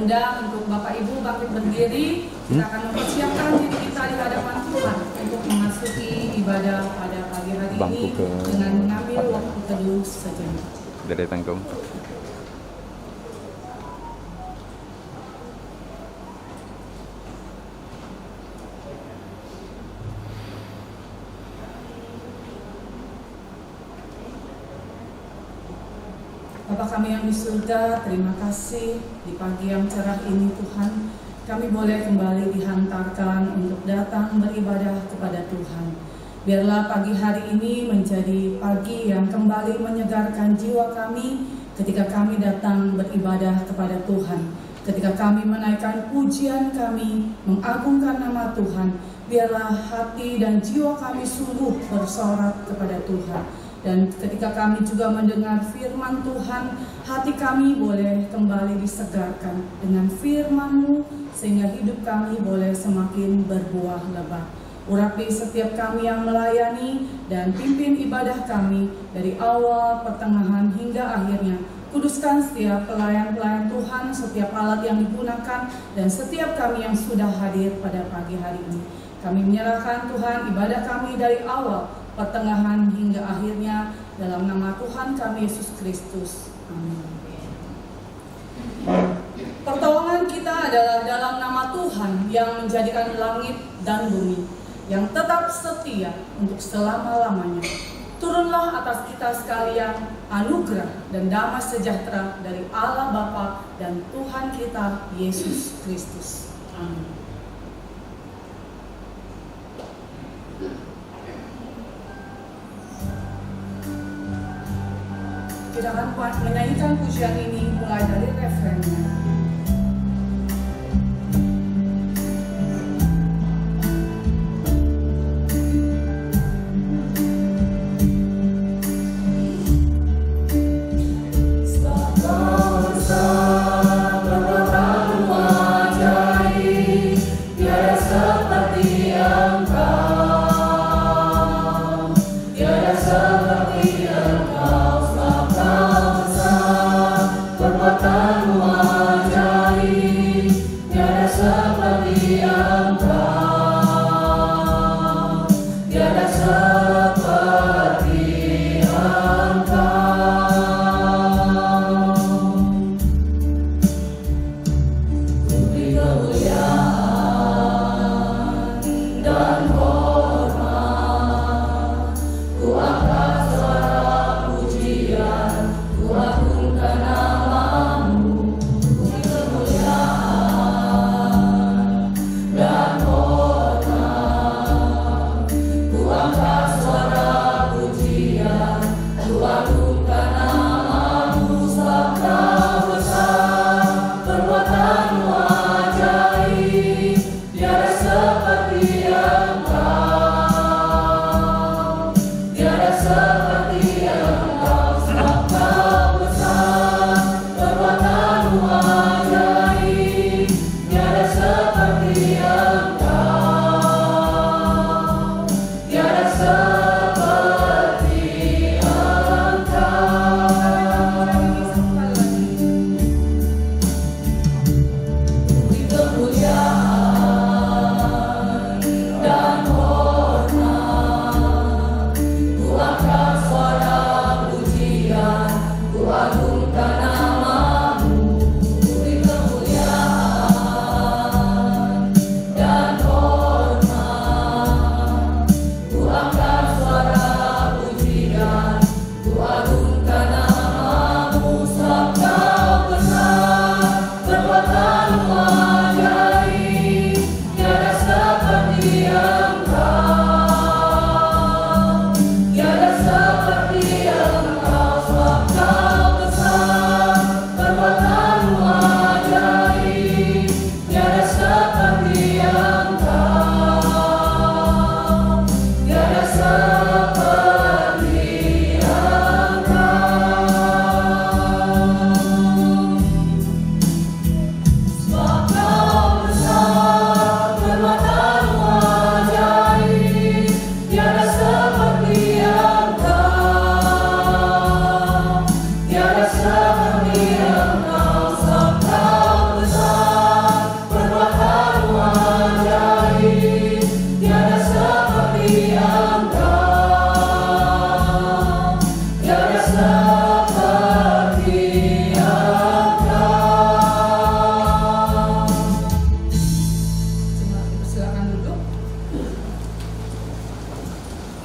undang untuk Bapak Ibu bangkit berdiri. Kita akan mempersiapkan diri kita di hadapan Tuhan untuk memasuki ibadah pada pagi hari ini dengan mengambil waktu teduh sejenak. Dari tanggung. Bapa kami yang di surga, terima kasih di pagi yang cerah ini Tuhan, kami boleh kembali dihantarkan untuk datang beribadah kepada Tuhan. Biarlah pagi hari ini menjadi pagi yang kembali menyegarkan jiwa kami ketika kami datang beribadah kepada Tuhan. Ketika kami menaikkan pujian kami, mengagungkan nama Tuhan, biarlah hati dan jiwa kami sungguh bersorak kepada Tuhan. Dan ketika kami juga mendengar firman Tuhan, hati kami boleh kembali disegarkan dengan firman-Mu, sehingga hidup kami boleh semakin berbuah lebat. Urapi setiap kami yang melayani dan pimpin ibadah kami dari awal, pertengahan hingga akhirnya. Kuduskan setiap pelayan-pelayan Tuhan, setiap alat yang digunakan, dan setiap kami yang sudah hadir pada pagi hari ini. Kami menyerahkan Tuhan ibadah kami dari awal, pertengahan hingga akhirnya, dalam nama Tuhan kami Yesus Kristus. Amin. Pertolongan kita adalah dalam nama Tuhan yang menjadikan langit dan bumi, yang tetap setia untuk selama-lamanya. Turunlah atas kita sekalian anugerah dan damai sejahtera dari Allah Bapa dan Tuhan kita Yesus Kristus. Amin. Kita akan menyanyikan pujian ini mulai dari refrennya. Perbuatanmu ajaib.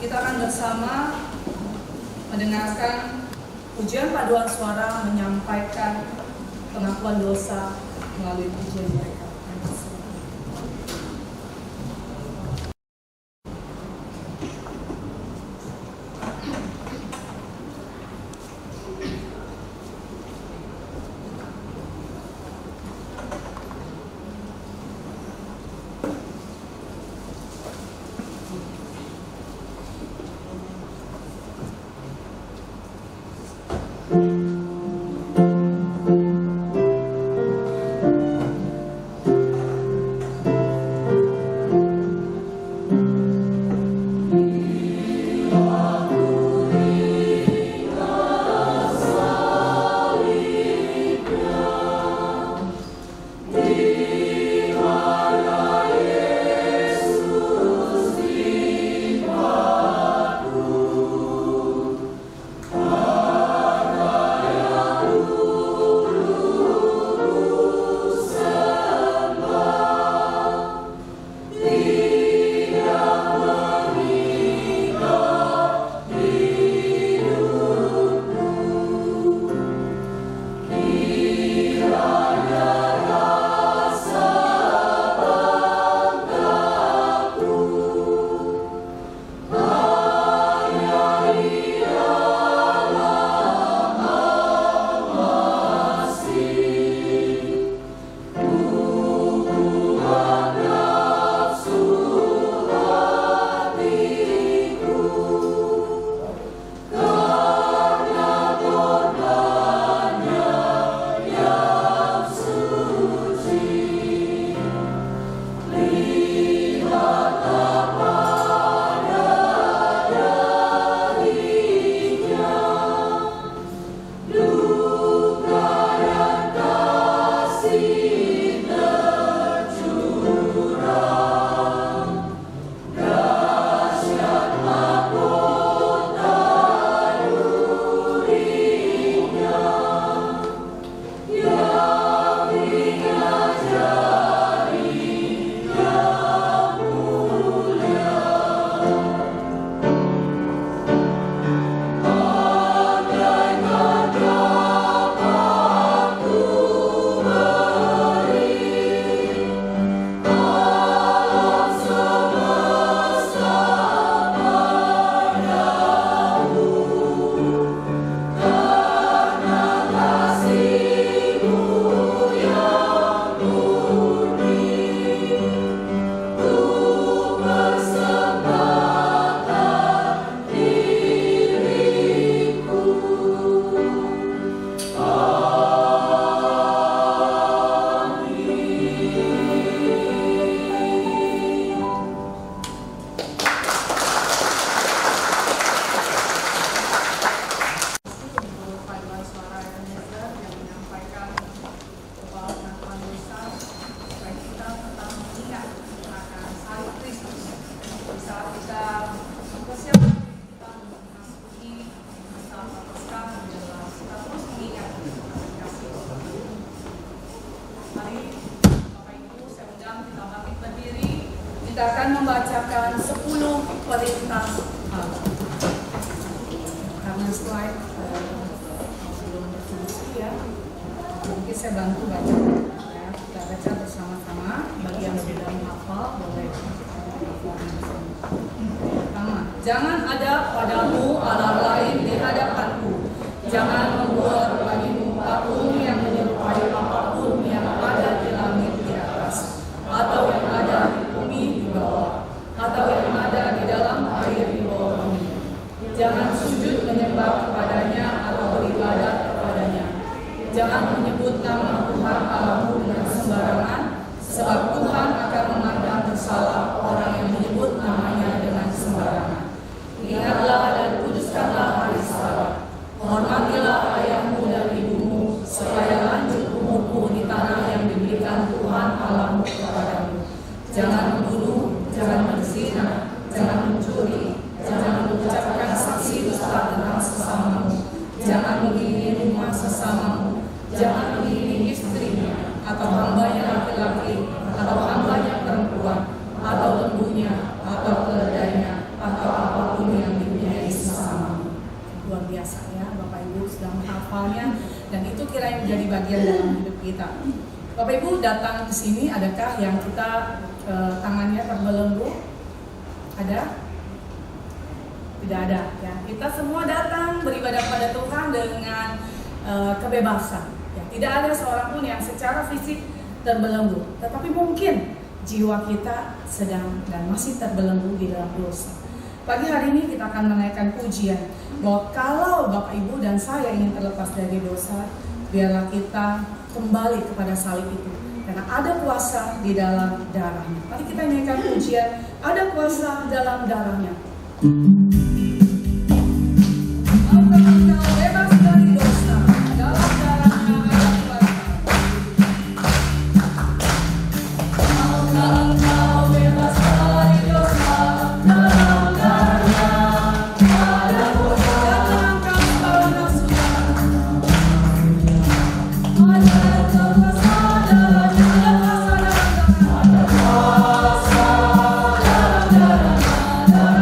Kita akan bersama mendengarkan pujian paduan suara menyampaikan pengakuan dosa melalui pujian mereka. Kita akan membacakan 10 perintah Allah. Karena slide belum berfungsi ya, mungkin saya bantu baca ya. Kita baca bersama-sama. Bagi yang sudah menghafal boleh. Pertama, jangan ada padamu Allah lain di hadapanku. Jangan membuat bagimu patung yang menyerupai apapun yang ada di langit di atas, atau yang ada di bumi di bawah, atau yang ada di dalam air di bawah bumi. Jangan sujud menyembah kepadanya atau beribadat kepadanya. Jangan menyebut nama Tuhan Allahmu dengan sembarangan, sebab Tuhan akan memandang bersalah orang yang menyebut namanya dengan sembarangan. Ingatlah dan kuduskanlah hari Sabat. Hormatilah ayahmu dan ibumu, supaya lanjut umurku di tanah yang diberikan Tuhan Allahmu kepadamu. Jangan membunuh, jangan berzina, jangan mencuri, jangan mengucapkan saksi dusta tentang sesamamu, jangan menghina rumah sesamamu, jangan menghina istrinya, atau hambanya laki-laki, atau hambanya perempuan, atau lembunya, atau keledainya, atau apapun yang bagian dalam hidup kita. Bapak Ibu datang ke sini, adakah yang kita tangannya terbelenggu? Ada? Tidak ada. Ya, kita semua datang beribadah pada Tuhan dengan kebebasan. Ya, tidak ada seorang pun yang secara fisik terbelenggu, tetapi mungkin jiwa kita sedang dan masih terbelenggu di dalam dosa. Pagi hari ini kita akan menaikkan pujian bahwa kalau Bapak Ibu dan saya ingin terlepas dari dosa, biarlah kita kembali kepada salib itu, karena ada kuasa di dalam darahnya. Mari kita naikkan pujian, ada kuasa dalam darahnya. Engkau bebas dari dosa, dalam darahnya ada kuasa. Engkau bebas dari dosa, dalam darahnya ada kuasa. Datangkan segala nafsunya. Ada kuasa darahnya, ada kuasa dalam darahnya.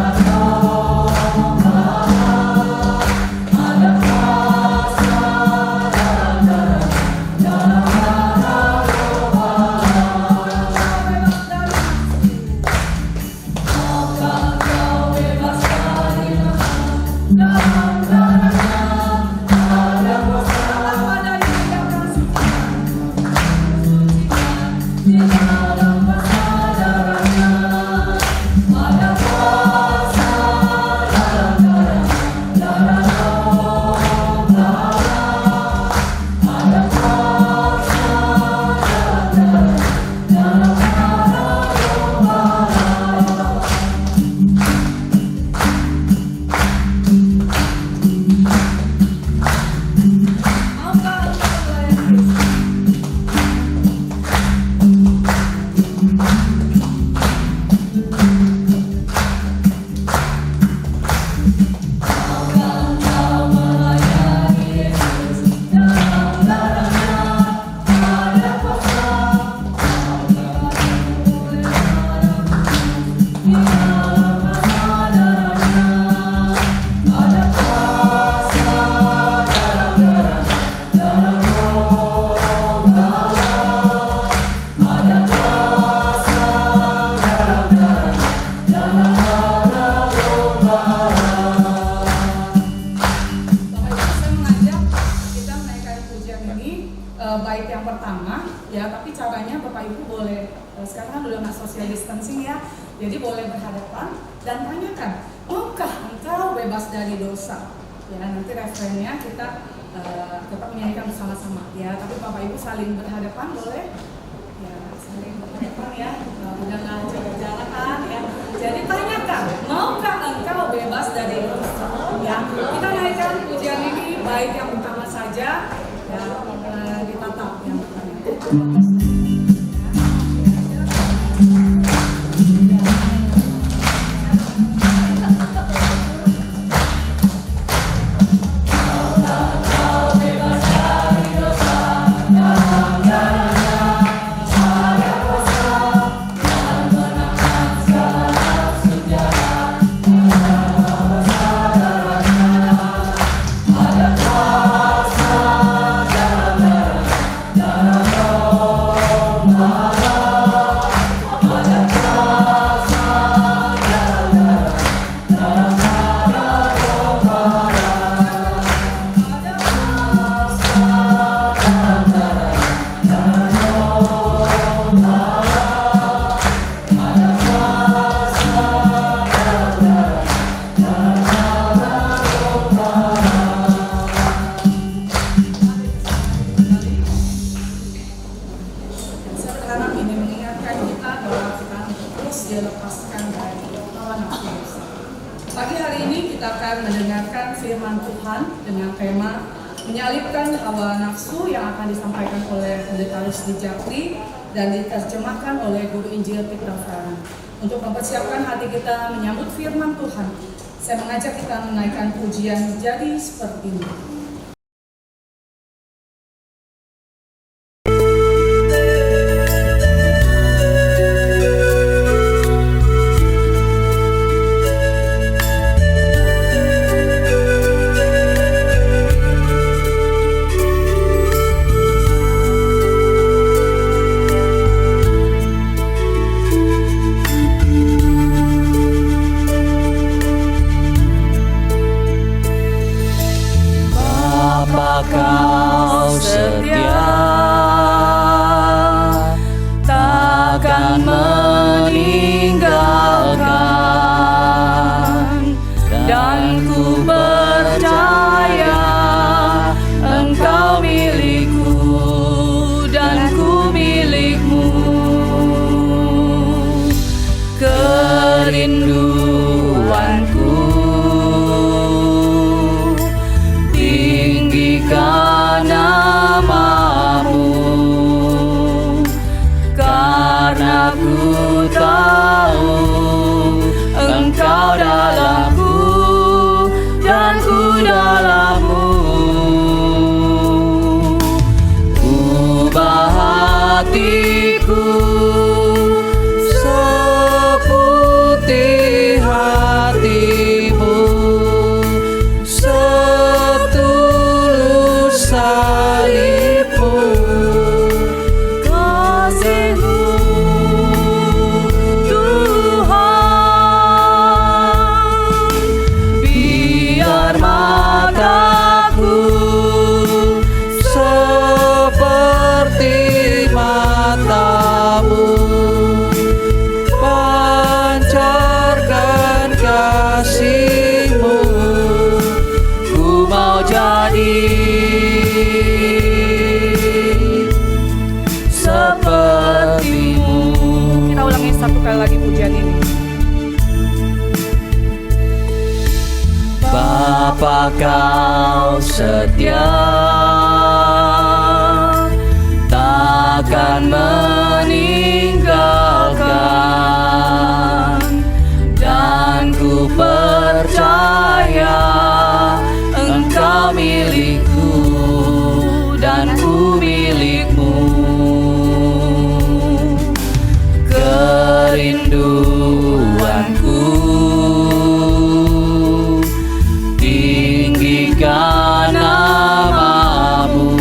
Baik yang pertama ya, tapi caranya Bapak Ibu boleh sekarang kan udah nggak social distancing ya, jadi boleh berhadapan dan tanyakan, maukah engkau bebas dari dosa? Ya, nanti referennya kita tetap menyanyikan bersama-sama ya, tapi Bapak Ibu saling berhadapan boleh ya, saling berhadapan ya, udah nggak jaga jarakan ya, jadi tanyakan, maukah engkau bebas dari dosa? Ya, kita naikkan pujian ini baik yang pertama saja ya, ditatap yang pertama. Pagi hari ini kita akan mendengarkan firman Tuhan dengan tema menyalibkan hawa nafsu yang akan disampaikan oleh Pendeta Rusdi Jakri dan diterjemahkan oleh Guru Injil Peter Farhan. Untuk mempersiapkan hati kita menyambut firman Tuhan, saya mengajak kita menaikkan pujian jadi seperti ini. kerinduanku. Tinggikan namamu, karena ku tahu Engkau dalamku dan ku dalammu. Ubah hatiku seputih hatimu, setulus salibmu. Kasih-Mu Tuhan, biar mataku seperti mata-Mu, pancarkan kasih-Mu. Ku mau jadi seperti-Mu. Kita ulangi satu kali lagi pujian ini. Bapa, Kau setia, takkan meninggalkan, dan ku percaya Engkau milikku dan ku milik-Mu. Kerinduanku, tinggikan namamu,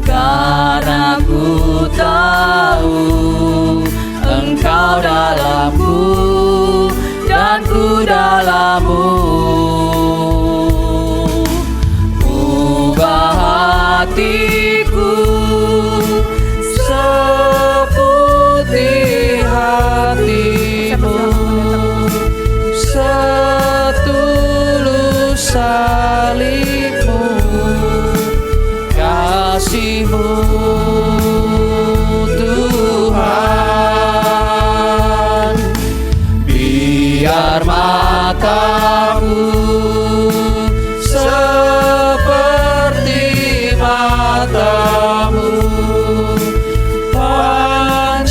karena ku tahu Engkau dalamku dan ku dalammu. Ubah hatiku seputih hatimu, setulus salibmu. Kasih-Mu Tuhan, biar mataku seperti mata-Mu, pancarkan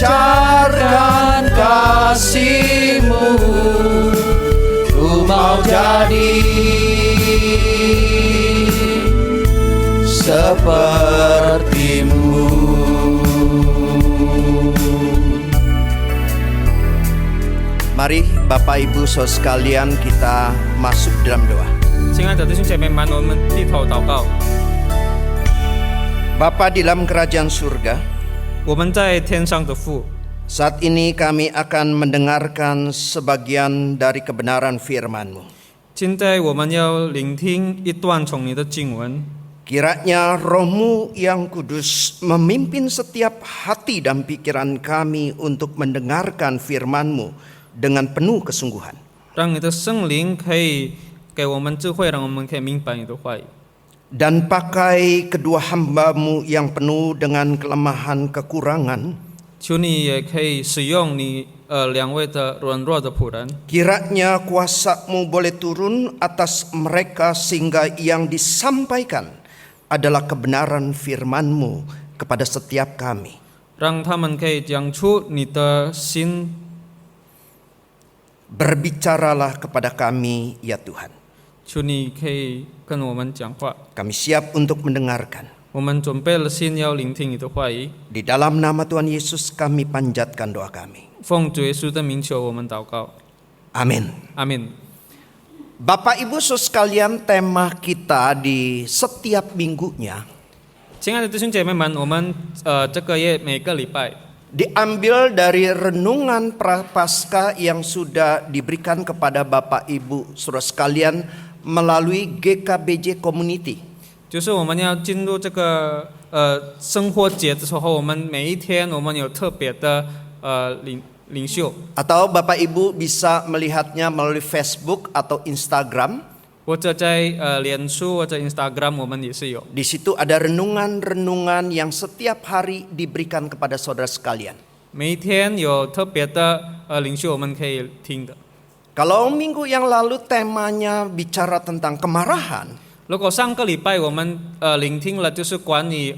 kasih-Mu. Ku mau jadi seperti-Mu. Mari Bapak Ibu Saudara sekalian, kita masuk dalam doa. 亲爱的弟兄姐妹们，我们低头祷告。 Bapa di dalam kerajaan surga, 我们在天上的父， saat ini kami akan mendengarkan sebagian dari kebenaran firman-Mu. 现在我们要聆听一段从你的经文。 Kiranya Roh-Mu yang kudus memimpin setiap hati dan pikiran kami untuk mendengarkan firman-Mu dengan penuh kesungguhan. 让你的圣灵可以给我们智慧，让我们可以明白你的话语。 Dan pakai kedua hamba-Mu yang penuh dengan kelemahan kekurangan. 求你也可以使用你两位的软弱的仆人， Kiranya kuasa-Mu boleh turun atas mereka sehingga yang disampaikan adalah kebenaran firman-Mu kepada setiap kami. 让他们可以讲出你的心。 Berbicaralah kepada kami ya Tuhan. 求你可以跟我们讲话， Kami siap untuk mendengarkan. 我们准备了心要聆听你的话语。 Di dalam nama Tuhan Yesus kami panjatkan doa kami. 奉主耶稣的名求，我们祷告， Amin. 阿门。 Bapak Ibu Saudara sekalian, tema kita di setiap minggunya 亲爱的弟兄姐妹们，我们这个月每个礼拜 diambil dari renungan Prapaskah yang sudah diberikan kepada Bapak Ibu Saudara sekalian melalui GKBJ Community. 就是我们要进入这个生活节的时候，我们每一天我们有特别的领袖， Atau Bapak Ibu bisa melihatnya melalui Facebook atau Instagram. 或者在脸书或者 Instagram 我们也是有。 Di situ ada renungan-renungan yang setiap hari diberikan kepada saudara sekalian. 每一天有特别的领袖我们可以听的。 Kalau minggu yang lalu temanya bicara tentang kemarahan, 如果上个礼拜我们聆听了就是关于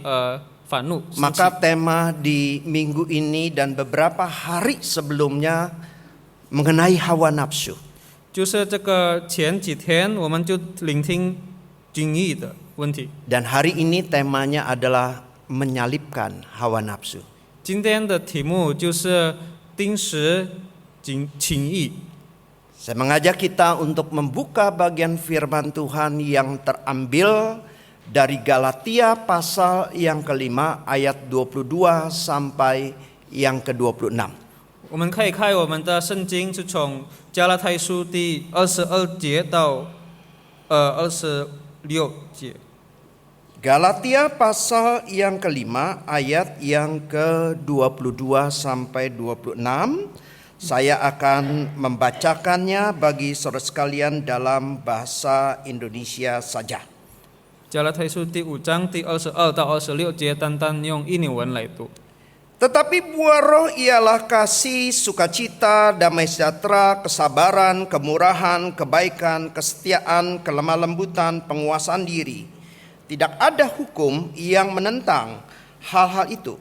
反怒， maka tema di minggu ini dan beberapa hari sebelumnya mengenai hawa nafsu. 就是这个前几天我们就聆听精义的问题。 Dan hari ini temanya adalah menyalibkan hawa nafsu. 今天的题目就是钉十情义。 Saya mengajak kita untuk membuka bagian firman Tuhan yang terambil dari Galatia pasal yang kelima ayat 22 sampai yang ke-26. 我们可以看我们的圣经，是从加拉太书第22节到26节。 Galatia pasal yang kelima ayat yang ke-22 sampai 26. Saya akan membacakannya bagi saudara sekalian dalam bahasa Indonesia saja. 加拉太书第5章第22到26节，单单用印尼文来读。 Tetapi buah roh ialah kasih, sukacita, damai sejahtera, kesabaran, kemurahan, kebaikan, kesetiaan, kelemah lembutan, penguasaan diri. Tidak ada hukum yang menentang hal-hal itu.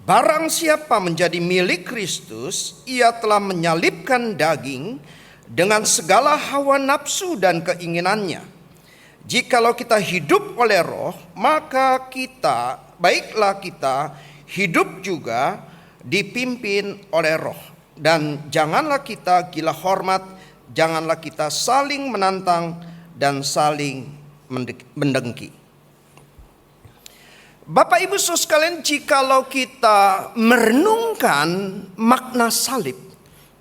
Barang siapa menjadi milik Kristus, ia telah menyalibkan daging dengan segala hawa nafsu dan keinginannya. Jikalau kita hidup oleh roh, maka baiklah kita hidup juga dipimpin oleh roh. Dan janganlah kita gila hormat, janganlah kita saling menantang dan saling mendengki. Bapak Ibu Saudara sekalian, jikalau kita merenungkan makna salib,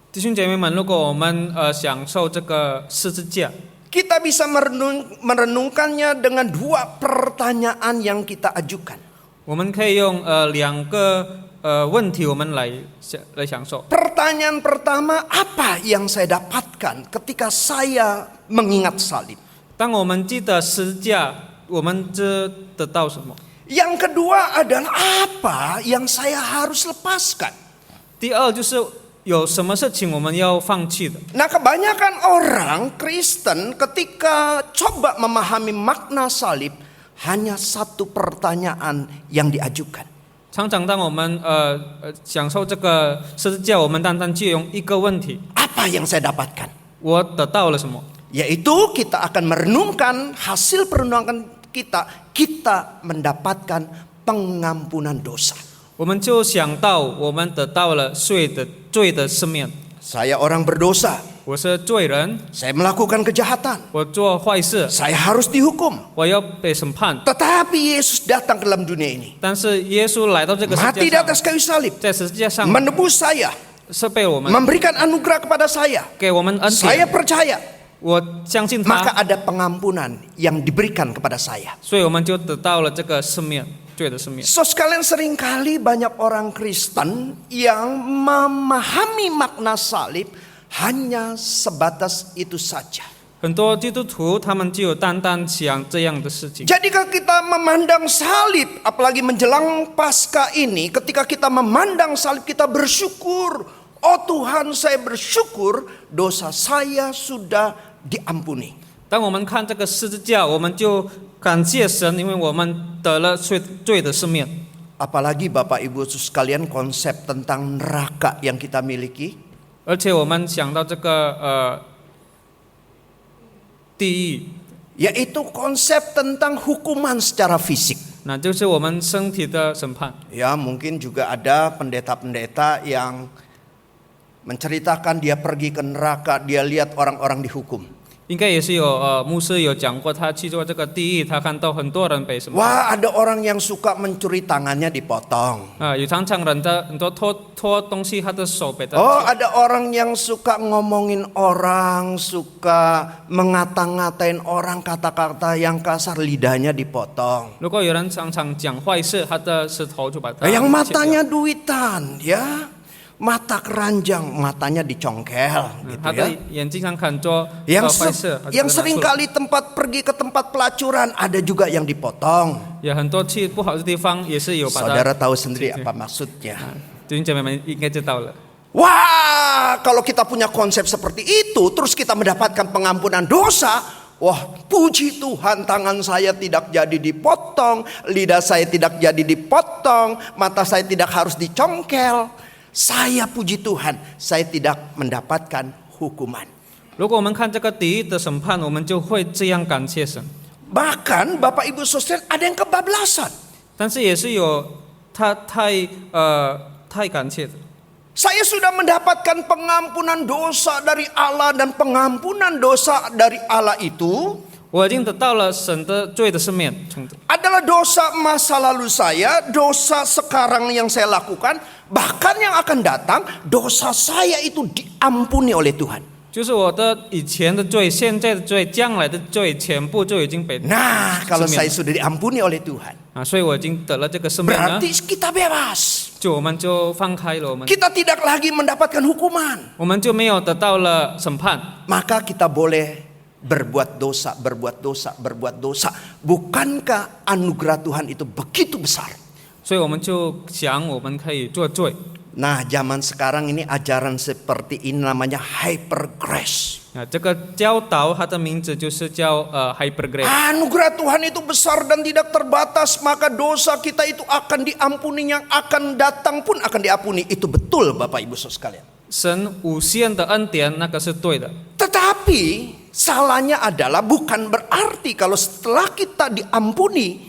弟兄姐妹们，如果我们享受这个十字架， kita bisa merenungkannya dengan dua pertanyaan yang kita ajukan. 我们可以用2个问题我们来享受。 Pertanyaan pertama, apa yang saya dapatkan ketika saya mengingat salib? 当我们记得十字架，我们得到什么？ Yang kedua adalah apa yang saya harus lepaskan? 第二就是有什么事情我们要放弃的。 Nah, kebanyakan orang Kristen ketika coba memahami makna salib, hanya satu pertanyaan yang diajukan. 常常当我们享受这个十字架，我们单单就用一个问题： Apa yang saya dapatkan? 我得到了什么？ Yaitu kita akan merenungkan hasil perenungan kita mendapatkan pengampunan dosa. 我们就想到我们得到了罪的赦免。 Saya orang berdosa, 我是罪人， saya melakukan kejahatan, 我做坏事， saya harus dihukum. 我要被审判。 Tetapi Yesus datang ke dalam dunia ini, 但是耶稣来到这个世 mati 界 di 上， atas kayu salib, 在十字架上 menebus saya, 是被我们 memberikan anugerah kepada saya. 给我们恩 Saya 典。 percaya, 我相信 maka 他， ada pengampunan yang diberikan kepada saya. 所以我们就得到了这个赦免，罪的赦免。 So sekalian, seringkali banyak orang Kristen yang memahami makna salib hanya sebatas itu saja. 很多基督徒他们就有单单想这样的事情。 Jadi kalau kita memandang salib, apalagi menjelang Paskah ini, ketika kita memandang salib kita bersyukur. Oh Tuhan, saya bersyukur dosa saya sudah diampuni. 当我们看这个十字架，我们就感谢神，因为我们得了罪的赦免。 Apalagi Bapak Ibu sekalian, konsep tentang neraka yang kita miliki. 而且我们想到这个地狱， Yaitu konsep tentang hukuman secara fisik. 那就是我们身体的审判。 Ya, mungkin juga ada pendeta-pendeta yang menceritakan dia pergi ke neraka, dia lihat orang-orang dihukum. 应该也是有牧师有讲过，他去做这个地狱，他看到很多人被审判。 Wah, ada orang yang suka mencuri, tangannya dipotong. 有常常人的很多拖东西，他的手被 Oh, ada orang yang suka ngomongin orang, suka mengata-ngatain orang, kata-kata yang kasar, lidahnya dipotong. 如果有人常常讲坏事，他的舌头就把它 Yang 切掉 matanya duitan, ya, mata keranjang, matanya dicongkel, gitu 他的 ya. 眼睛上看做 Yang 坏事， yang seringkali pergi ke tempat pelacuran ada juga yang dipotong. 有很多去不好的地方也是有把它。 Saudara tahu sendiri apa maksudnya. 弟兄姐妹们应该知道了。 Wah, kalau kita punya konsep seperti itu, terus kita mendapatkan pengampunan dosa, wah, puji Tuhan, tangan saya tidak jadi dipotong, lidah saya tidak jadi dipotong, mata saya tidak harus dicongkel. Saya puji Tuhan, saya tidak mendapatkan hukuman. 如果我们看这个第一的审判，我们就会这样感谢神。 Bahkan Bapak Ibu Saudara ada yang kebablasan. 但是也是有他太感谢的。 Saya sudah mendapatkan pengampunan dosa dari Allah, dan pengampunan dosa dari Allah itu 我已经得到了神的罪的赦免程度， adalah dosa masa lalu saya, dosa sekarang yang saya lakukan, bahkan yang akan datang, dosa saya itu diampuni oleh Tuhan. 就是我的以前的罪、现在的罪、将来的罪，全部就已经被 Nah, kalau 赦免 saya 了 sudah diampuni oleh Tuhan, 啊，所以我已经得了这个赦免了， berarti kita bebas. 就我们就放开了， Kita tidak lagi mendapatkan hukuman. 我们就没有得到了审判， Maka kita boleh berbuat dosa, berbuat dosa, berbuat dosa. Bukankah anugerah Tuhan itu begitu besar? 所以我们就想我们可以做罪。 Nah, zaman sekarang ini ajaran seperti ini namanya hyper grace. 啊，这个教导它的名字就是叫hyper grace。 Anugerah Tuhan itu besar dan tidak terbatas, maka dosa kita itu akan diampuni, yang akan datang pun akan diampuni. Itu betul Bapak Ibu Saudara sekalian. 神无限的恩典，那个是对的。 Tetapi salahnya adalah bukan berarti kalau setelah kita diampuni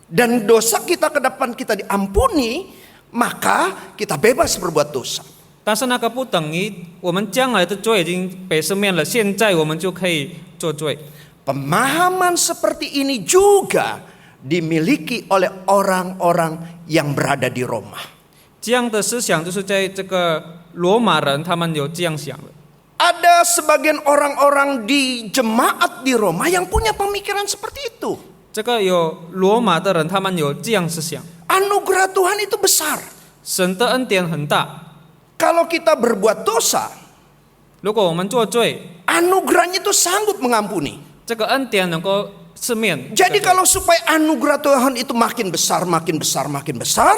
dan dosa kita ke depan kita diampuni, maka kita bebas berbuat dosa. 但是那个不等于我们将来的罪已经被赦免了，现在我们就可以做罪。 Pemahaman seperti ini juga dimiliki oleh orang-orang yang berada di Roma. 这样的思想就是在这个罗马人他们有这样想的。 Ada sebagian orang-orang di jemaat di Roma yang punya pemikiran seperti itu. 这个有罗马的人，他们有这样思想。 Anugerah Tuhan itu besar. 神的恩典很大， Kalau kita berbuat dosa, 如果我们做罪， anugerahnya itu sanggup mengampuni. 这个恩典能够赦免。 Jadi kalau supaya anugerah Tuhan itu makin besar, makin besar, makin besar,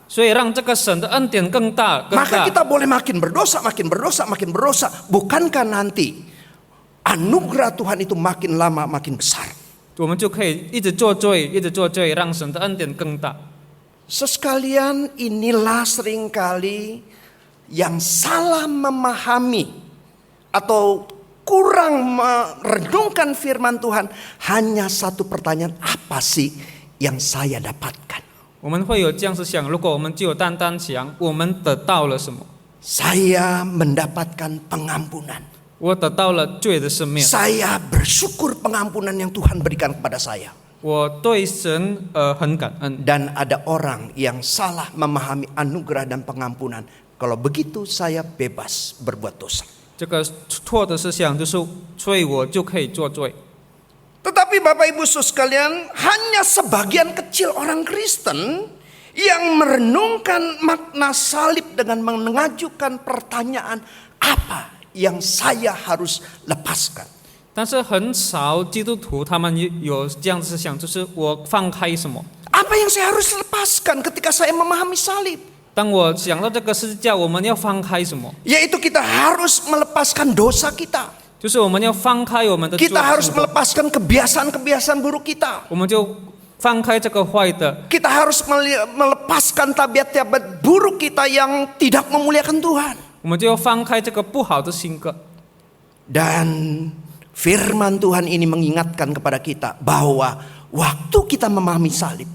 所以让这个神的恩典更大，更 maka 大。 kita boleh makin berdosa, makin berdosa, makin berdosa. Bukankah nanti anugerah Tuhan itu makin lama makin besar? 我们就可以一直做罪，一直做罪，让神的恩典更大。 Sekalian, inilah seringkali yang salah memahami atau kurang merenungkan firman Tuhan. Hanya satu pertanyaan, apa sih yang saya dapatkan? 我们会有这样思想，如果我们只有单单想我们得到了什么， Saya mendapatkan pengampunan. 我得到了罪的赦免， Saya bersyukur pengampunan yang Tuhan berikan kepada saya. 我对神很感恩。 Dan ada orang yang salah memahami anugerah dan pengampunan. Kalau begitu saya bebas berbuat dosa. 这个错的思想就是，所以我就可以做罪。 Tetapi Bapak Ibu Saudara sekalian, hanya sebagian kecil orang Kristen yang merenungkan makna salib dengan mengajukan pertanyaan, apa yang saya harus lepaskan? 但是很少基督徒他们有这样的思想，就是我放开什么。 Apa yang saya harus lepaskan ketika saya memahami salib? 当我想到这个十字架，我们要放开什么？ Yaitu kita harus melepaskan dosa kita. 就是我们要放开我们的罪 Kita harus 生活， melepaskan kebiasaan-kebiasaan buruk kita. 我们就放开这个坏的， Kita harus melepaskan tabiat-tabiat buruk kita yang tidak memuliakan Tuhan. 我们就要放开这个不好的性格。 Dan firman Tuhan ini mengingatkan kepada kita bahwa waktu kita memahami salib,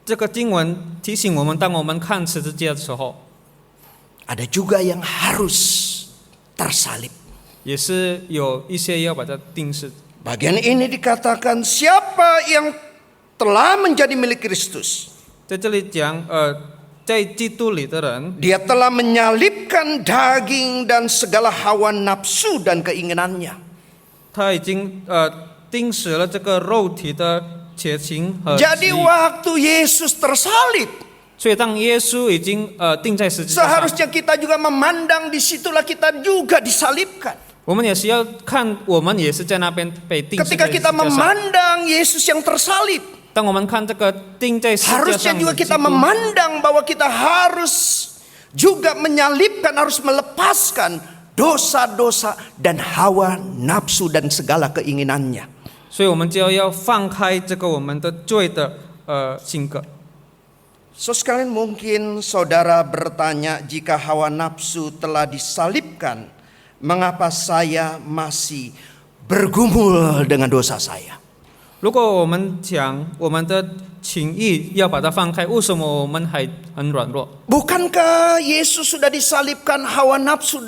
这个经文提醒我们，当我们看十字架的时候， ada juga yang harus tersalib. 也是有一些要把它钉死。 Bagian ini dikatakan siapa yang telah menjadi milik Kristus, 在这里讲，在基督里的人， dia telah menyalibkan daging dan segala hawa nafsu dan keinginannya. 他已经钉死了这个肉体的邪情和 Jadi 私欲。 waktu Yesus tersalib, 所以当耶稣已经钉在十字架上， seharusnya kita juga memandang disitulah kita juga disalibkan. 我们也是要看，我们也是在那边被钉死在 Ketika 十字 kita 架上。 memandang Yesus yang tersalib, 当我们看这个钉在十字架 harusnya 上 juga 的基 kita 督， memandang bahwa kita harus juga menyalibkan, harus melepaskan dosa-dosa dan hawa nafsu dan segala keinginannya. 所以我们就要放开这个我们的罪的性格。 So sekalian mungkin saudara bertanya, jika hawa nafsu telah disalibkan, mengapa saya masih bergumul dengan dosa saya? 如果我们讲我们的情意要把它放开，为什么我们还很软弱？ Bukankah Yesus sudah disalibkan, hawa nafsu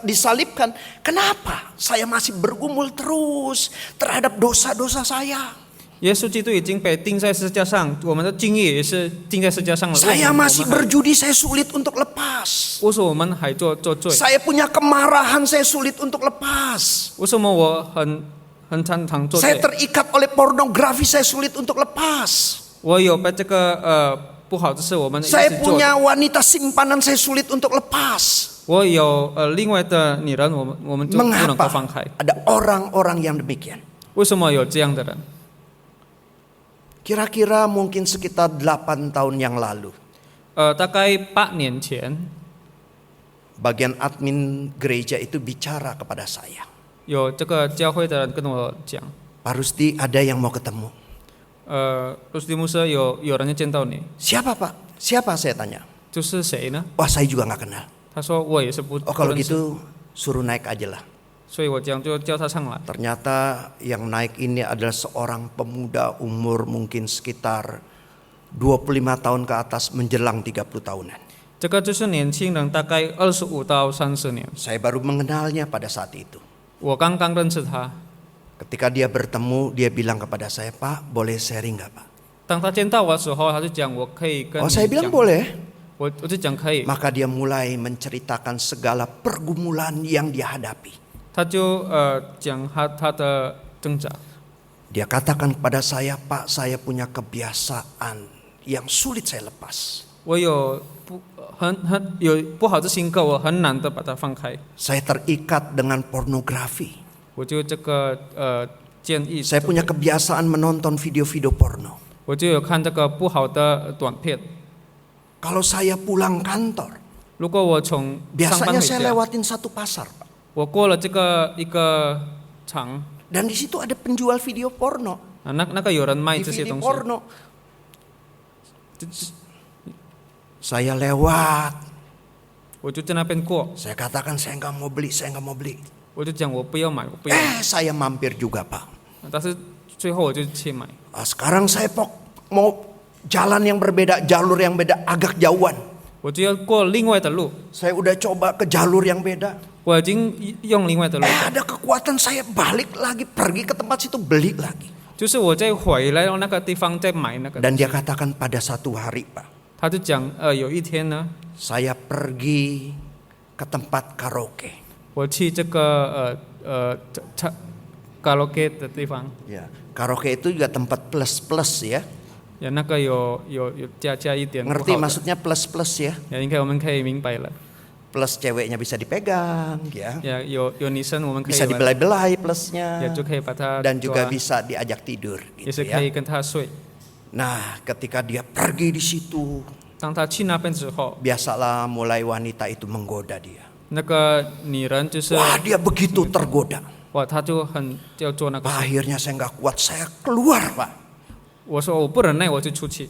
disalibkan? Kenapa saya masih bergumul terus terhadap dosa-dosa saya? 耶稣基督已经被钉在十字架上，我们的经义也是钉在十字架上了。 Saya masih berjudi, saya sulit untuk lepas. 为什么我们还做罪？ Saya punya kemarahan, saya sulit untuk lepas. 为什么我很常做 Saya 罪？ terikat oleh pornografi, saya sulit untuk lepas. 我有被这个不好的事，我们一 Saya 直做。 punya wanita simpanan, saya sulit untuk lepas. 我有另外的女人，我们就不能够放开。 Mengapa ada orang-orang yang demikian? 为什么有这样的人？ Kira-kira mungkin sekitar 8 tahun yang lalu, 大概8年前， bagian admin gereja itu bicara kepada saya. 有这个教会的人跟我讲， Pak Rusdi, ada yang mau ketemu. Rusdi Musa 有人要见到你， Siapa Pak? Siapa, saya tanya. 就是谁呢？ Wah, saya juga nggak kenal. 他说我也是不 Oh, kalau 认识， gitu suruh naik aja lah. 所以我讲就叫他上来。 Ternyata yang naik ini adalah seorang pemuda umur mungkin sekitar 25 tahun ke atas menjelang 30 tahunan. 这个就是年轻人，大概25到30年。 Saya baru mengenalnya pada saat itu. 我刚刚认识他， Ketika dia bertemu, dia bilang kepada saya, Pak, boleh sharing nggak Pak? 当他见到我的时候，他就讲我可以跟 Oh, 你 saya 讲 bilang，boleh. 我就讲可以。 Maka dia mulai menceritakan segala pergumulan yang dia hadapi. 他就讲他的挣扎。 Dia katakan kepada saya, Pak, saya punya kebiasaan yang sulit saya lepas. 我有不好的性格，我很难的把它放开。 Saya terikat dengan pornografi. 我就这个建议， Saya punya kebiasaan menonton video-video porno. 我就有看这个不好的短片。 Kalau saya pulang kantor, 如果我从上班 biasanya 回 saya 家， lewatin satu pasar, Pak. 我过了这个一个场， Dan di situ ada penjual video porno. 那个有人卖这些 DVD 东西， porno. Saya lewat. 我就在那边过， Saya katakan saya nggak mau beli, saya nggak mau beli. 我就讲我不要买，我不要买。 Saya mampir juga, Pak. 但是最后我就去买。 Sekarang saya mau jalan yang berbeda, jalur yang beda, agak jauhan. 我就要过另外的路， Saya udah coba ke jalur yang beda. 我已经用另外的路， Ada kekuatan saya balik lagi, pergi ke tempat situ, beli lagi. 就是我再回来那个地方再买那个。 Dan dia katakan pada satu hari, Pak, 他就讲有一天呢， saya pergi ke tempat karaoke. 我去这个卡拉 OK 的地方， Ya, karaoke itu juga tempat plus-plus ya. 有那个有加一点不好 Ngerti 的， maksudnya plus-plus ya? 应该我们可以明白了。 Plus ceweknya bisa dipegang ya. 有女生我们可以 Bisa 玩， dibelai-belai plusnya. 也就可以把它 Dan juga 抓 bisa diajak tidur 也 gitu 是可 ya. 以跟他睡。 Nah, ketika dia pergi di situ, 当他去那边之后， biasalah mulai wanita itu menggoda dia. 那个女人就是 Wah, dia begitu tergoda. 哇，他就要做那个事。 Akhirnya saya nggak kuat, saya keluar, Pak. 我说我不忍耐，我就出去。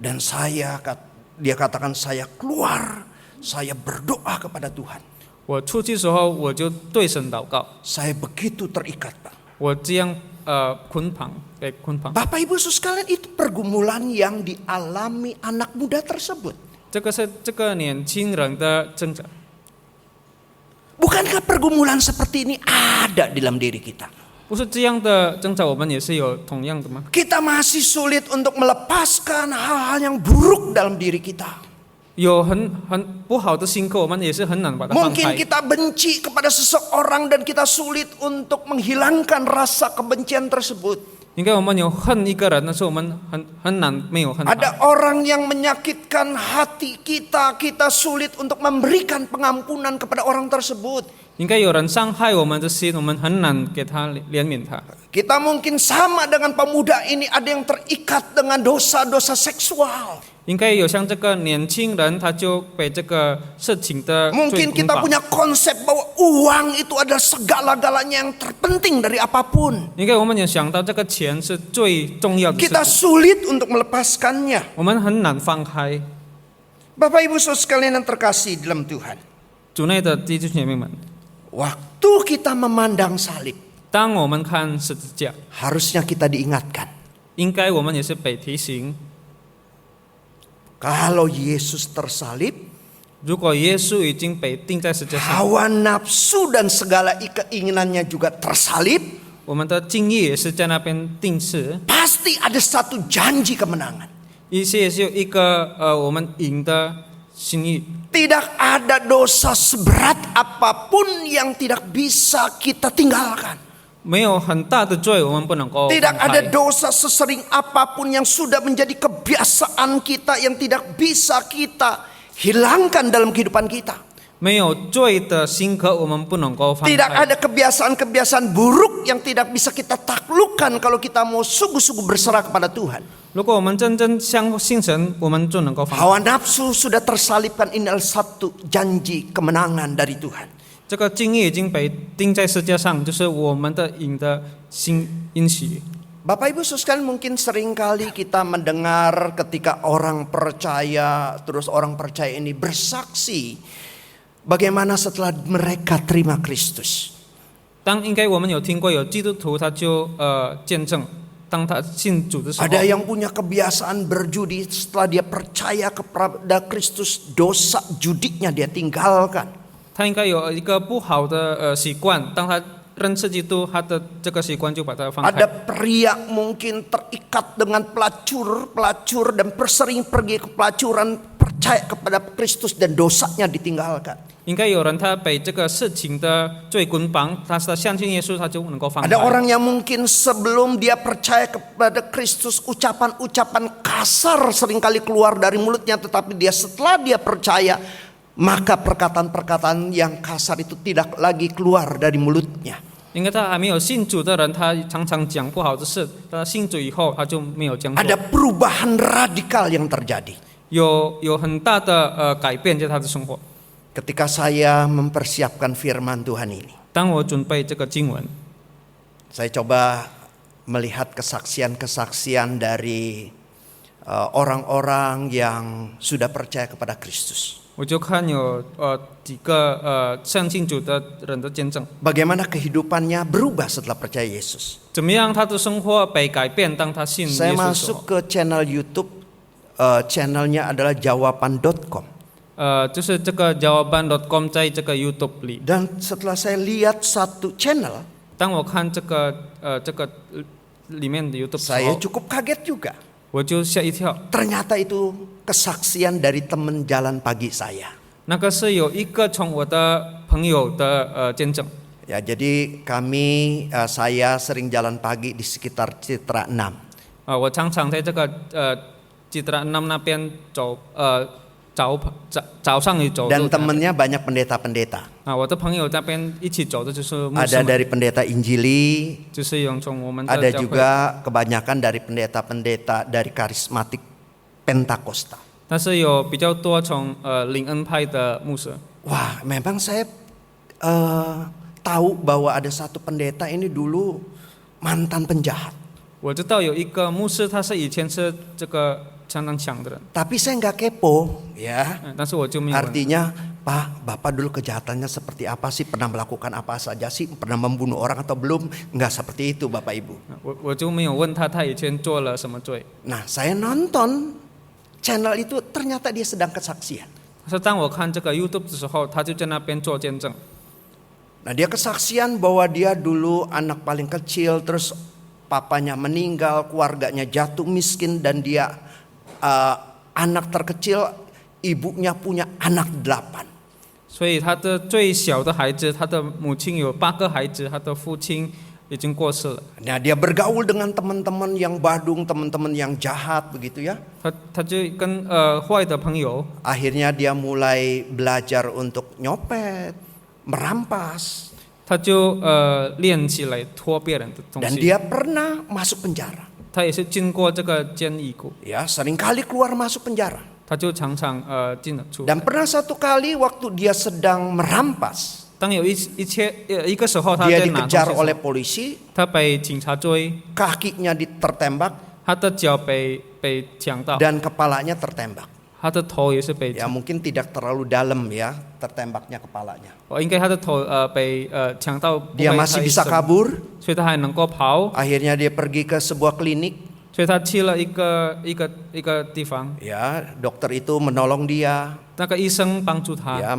Dan dia katakan saya keluar, saya berdoa kepada Tuhan. 我出去的时候，我就对神祷告， Saya begitu terikat, Pak. 我这样被捆绑。 Bapak Ibu Saudara sekalian, itu pergumulan yang dialami anak muda tersebut. 这个是这个年轻人的挣扎。 Bukankah pergumulan seperti ini ada di dalam diri kita? 不是这样的挣扎，我们也是有同样的吗？ Kita masih sulit untuk melepaskan hal-hal yang buruk dalam diri kita. 有很不好的性格，我们也是很难把它放 Mungkin 开。 kita benci kepada seseorang dan kita sulit untuk menghilangkan rasa kebencian tersebut. 应该我们有恨一个人，但是我们很难没有恨他。 Ada orang yang menyakitkan hati kita, kita sulit untuk memberikan pengampunan kepada orang tersebut. 应该有人伤害我们的心，我们很难给他怜悯他。 Kita mungkin sama dengan pemuda ini, ada yang terikat dengan dosa-dosa seksual. 应该有像这个年轻人，他就被这个事情的罪 Mungkin 捆 kita 绑。 punya konsep bahwa uang itu adalah segala-galanya yang terpenting dari apapun. 应该我们也想到这个钱是最重要的事 Kita 情， sulit untuk melepaskannya. 我们很难放开。 Bapak Ibu Saudara sekalian yang terkasih dalam Tuhan. 主内的弟兄姐妹们， Waktu kita memandang salib, 当我们看十字架， harusnya kita diingatkan. 应该我们也是被提醒， Kalau Yesus tersalib, 如果耶稣已经被钉在十字架上， hawa nafsu dan segala keinginannya juga tersalib, 我们的敬意也是在那边定式， pasti ada satu janji kemenangan. 一些也是有一个我们赢的心意。 Tidak ada dosa seberat apapun yang tidak bisa kita tinggalkan. 没有很大的罪，我们不能够 Tidak 放 ada 开。 dosa sesering apapun yang sudah menjadi kebiasaan kita yang tidak bisa kita hilangkan dalam kehidupan kita. 没有罪的心格，我们不能够放 Tidak 开。 ada kebiasaan-kebiasaan buruk yang tidak bisa kita taklukkan kalau kita mau sungguh-sungguh berserah kepada Tuhan. 如果我们真正相信神，我们就能够放开。 Hawa nafsu sudah tersalibkan, ini adalah satu janji kemenangan dari Tuhan. 这个敬意已经被钉在十字架上，就是我们的赢的心应许。 Bapak Ibu Saudara sekalian, mungkin seringkali kita mendengar ketika orang percaya, terus orang percaya ini bersaksi bagaimana setelah mereka terima Kristus. 当应该我们有听过有基督徒他就见证，当他信主的时候， Ada yang punya kebiasaan berjudi, setelah dia percaya kepada Kristus, dosa judinya dia tinggalkan. 他应该有一个不好的习惯，当他认识基督，他的这个习惯就把他放 Ada 开。 pria mungkin terikat dengan pelacur dan sering pergi ke pelacuran, percaya kepada Kristus dan dosanya ditinggalkan. 应该有人他被这个事情的罪捆绑，他是相信耶稣，他就能够放开。 Ada orang yang mungkin sebelum dia percaya kepada Kristus, ucapan-ucapan kasar seringkali keluar dari mulutnya, tetapi setelah dia percaya, maka perkataan-perkataan yang kasar itu tidak lagi keluar dari mulutnya. 应该他还没有信主的人，他常常讲不好的事，他信主以后他就没有这样做。 Ada perubahan radikal yang terjadi. 有很大的改变在他的生活。 Ketika saya mempersiapkan firman Tuhan ini, 当我准备这个经文， saya coba melihat kesaksian-kesaksian dari orang-orang yang sudah percaya kepada Kristus. 我就看有几个相信主的人的见证， Bagaimana kehidupannya berubah setelah percaya Yesus. 怎么样他的生活被改变，当他信耶 Saya 稣的时候。 masuk ke channel YouTube, channelnya adalah jawaban.com. 就是这个 jawaban.com 在这个 YouTube 里。 Dan setelah saya lihat satu channel, 当我看这个里面的 YouTube 时 saya 候， cukup kaget juga. 我就吓一跳。 Ternyata itu kesaksian dari teman jalan pagi saya. 那个是有一个从我的朋友的见证。 Ya, jadi saya sering jalan pagi di sekitar Citra 6. 我常常在这个Citra 6那边走，早上也走。 Dan temannya banyak pendeta-pendeta. 我的朋友那边一起走的就是牧师 Ada 们， dari pendeta Injili, 就是有从我们的 ada 教会， juga kebanyakan dari pendeta-pendeta dari karismatik Pentakosta. 但是有比较多从领恩派的牧师。 Wah, memang saya tahu bahwa ada satu pendeta ini dulu mantan penjahat. 我知道有一个牧师，他是以前是这个相当强的人， Tapi saya nggak kepo, ya. 但是我就没有问。 Artinya, Pak, Bapak dulu kejahatannya seperti apa sih? Pernah melakukan apa saja sih? Pernah membunuh orang atau belum? Nggak seperti itu, Bapak Ibu. 我就没有问他以前做了什么罪。 Nah, saya nonton channel itu, ternyata dia sedang kesaksian. 是当我看这个 YouTube 的时候，他就在那边做见证。 Nah, dia kesaksian bahwa dia dulu anak paling kecil, terus papanya meninggal, keluarganya jatuh miskin, dan dia anak terkecil, ibunya punya anak 8. 所以他的最小的孩子，他的母亲有8个孩子，他的父亲已经过世了。 Nah, dia bergaul dengan teman-teman yang badung, teman-teman yang jahat begitu ya. 他就跟坏的朋友， Akhirnya dia mulai belajar untuk nyopet, merampas, 他就练起来偷别人的东 dan 西。 dia pernah masuk penjara. 他他也是经过这个监狱过， Ya, seringkali keluar masuk penjara. 他就常常进了出。 Dan pernah satu kali waktu dia sedang merampas, 当有一个时候，他 dia 在拿东西 dikejar 的时候 oleh polisi, 他被警察追， kakinya tertembak 他的脚被抢到， dan kepalanya tertembak. 他的头也是被 Ya, mungkin tidak terlalu dalam ya tertembaknya kepalanya. 应该他的头被抢到，不会 Dia masih 太 bisa 深 kabur. 所以他还能够跑， Akhirnya dia pergi ke sebuah klinik. 所以他去了一个地方， Ya, dokter itu menolong dia, 那个医生帮助他， ya,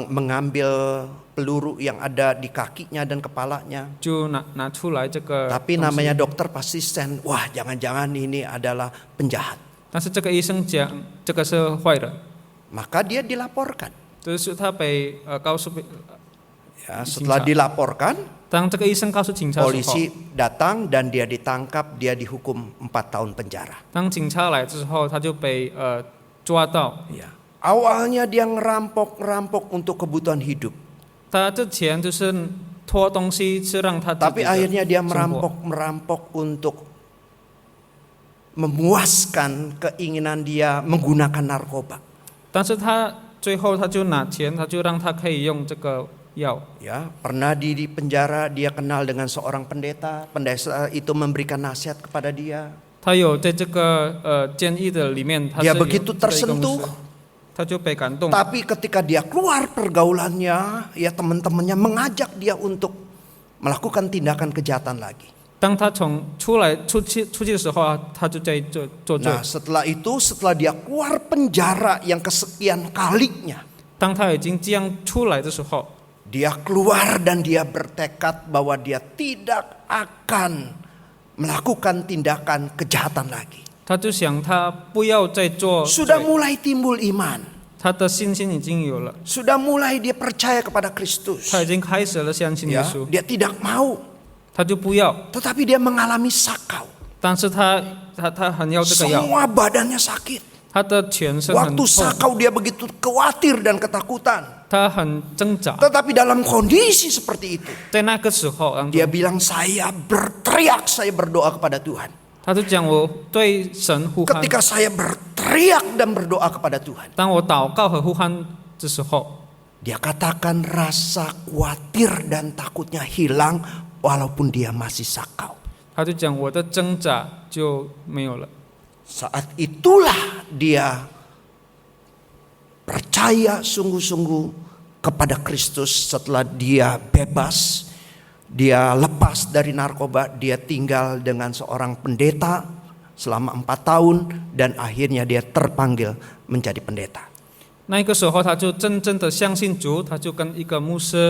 mengambil peluru yang ada di kakinya dan kepalanya. 就拿出来这个。 Tapi namanya dokter pasti sen, wah jangan-jangan ini adalah penjahat. 但是这个医生讲这个是坏人， Maka dia dilaporkan. 就是他被告诉被。 Ya, setelah dilaporkan, 当这个医生告诉警察的时候， polisi datang dan dia ditangkap, dia dihukum 4 tahun penjara. 当警察来之后，他就被抓到。 Ya. Awalnya dia ngerampok untuk kebutuhan hidup. 他之前就是拖东西，是让他自己 Tapi 的 akhirnya dia 生活。 merampok untuk memuaskan keinginan dia menggunakan narkoba. 但是他最后他就拿钱，他就让他可以用这个药。 Ya, pernah di penjara dia kenal dengan seorang pendeta. Pendeta itu memberikan nasihat kepada dia. 他有在这个监狱的里面，他是 Dia 有 begitu 这个一个牧 tersentuh. 师，他就被感动。 Tapi ketika dia keluar pergaulannya, ya teman-temannya mengajak dia untuk melakukan tindakan kejahatan lagi. 当他出去的时候啊，他就在做罪。 Nah, setelah dia keluar penjara yang kesekian kalinya, 当他已经这样出来的时候， dia keluar dan dia bertekad bahwa dia tidak akan melakukan tindakan kejahatan lagi. 他就想他不要再做 Sudah 罪， mulai timbul iman. 他的信心已经有了， Sudah mulai dia percaya kepada Kristus. 他已经开始了相信耶 Ya, 稣， dia tidak mau, 他就不要， tetapi dia mengalami sakau. 但是他很要这个药， Semua badannya sakit. 他的全身很 Waktu 痛， sakau dia begitu khawatir dan ketakutan. 他很挣扎。 Tetapi dalam kondisi seperti itu, 在那个时候， dia bilang saya berteriak, saya berdoa kepada Tuhan. 他就讲我对神呼喊， Ketika saya berteriak dan berdoa kepada Tuhan, 当我祷告和呼喊的时候， dia katakan rasa khawatir dan takutnya hilang walaupun dia masih sakau. 他就讲我的挣扎就没有了。 Saat itulah dia percaya sungguh-sungguh kepada Kristus. Setelah dia bebas, dia lepas dari narkoba, dia tinggal dengan seorang pendeta selama 4 tahun dan akhirnya dia terpanggil menjadi pendeta. 那个时候，他就真正的相信主，他就跟一个牧师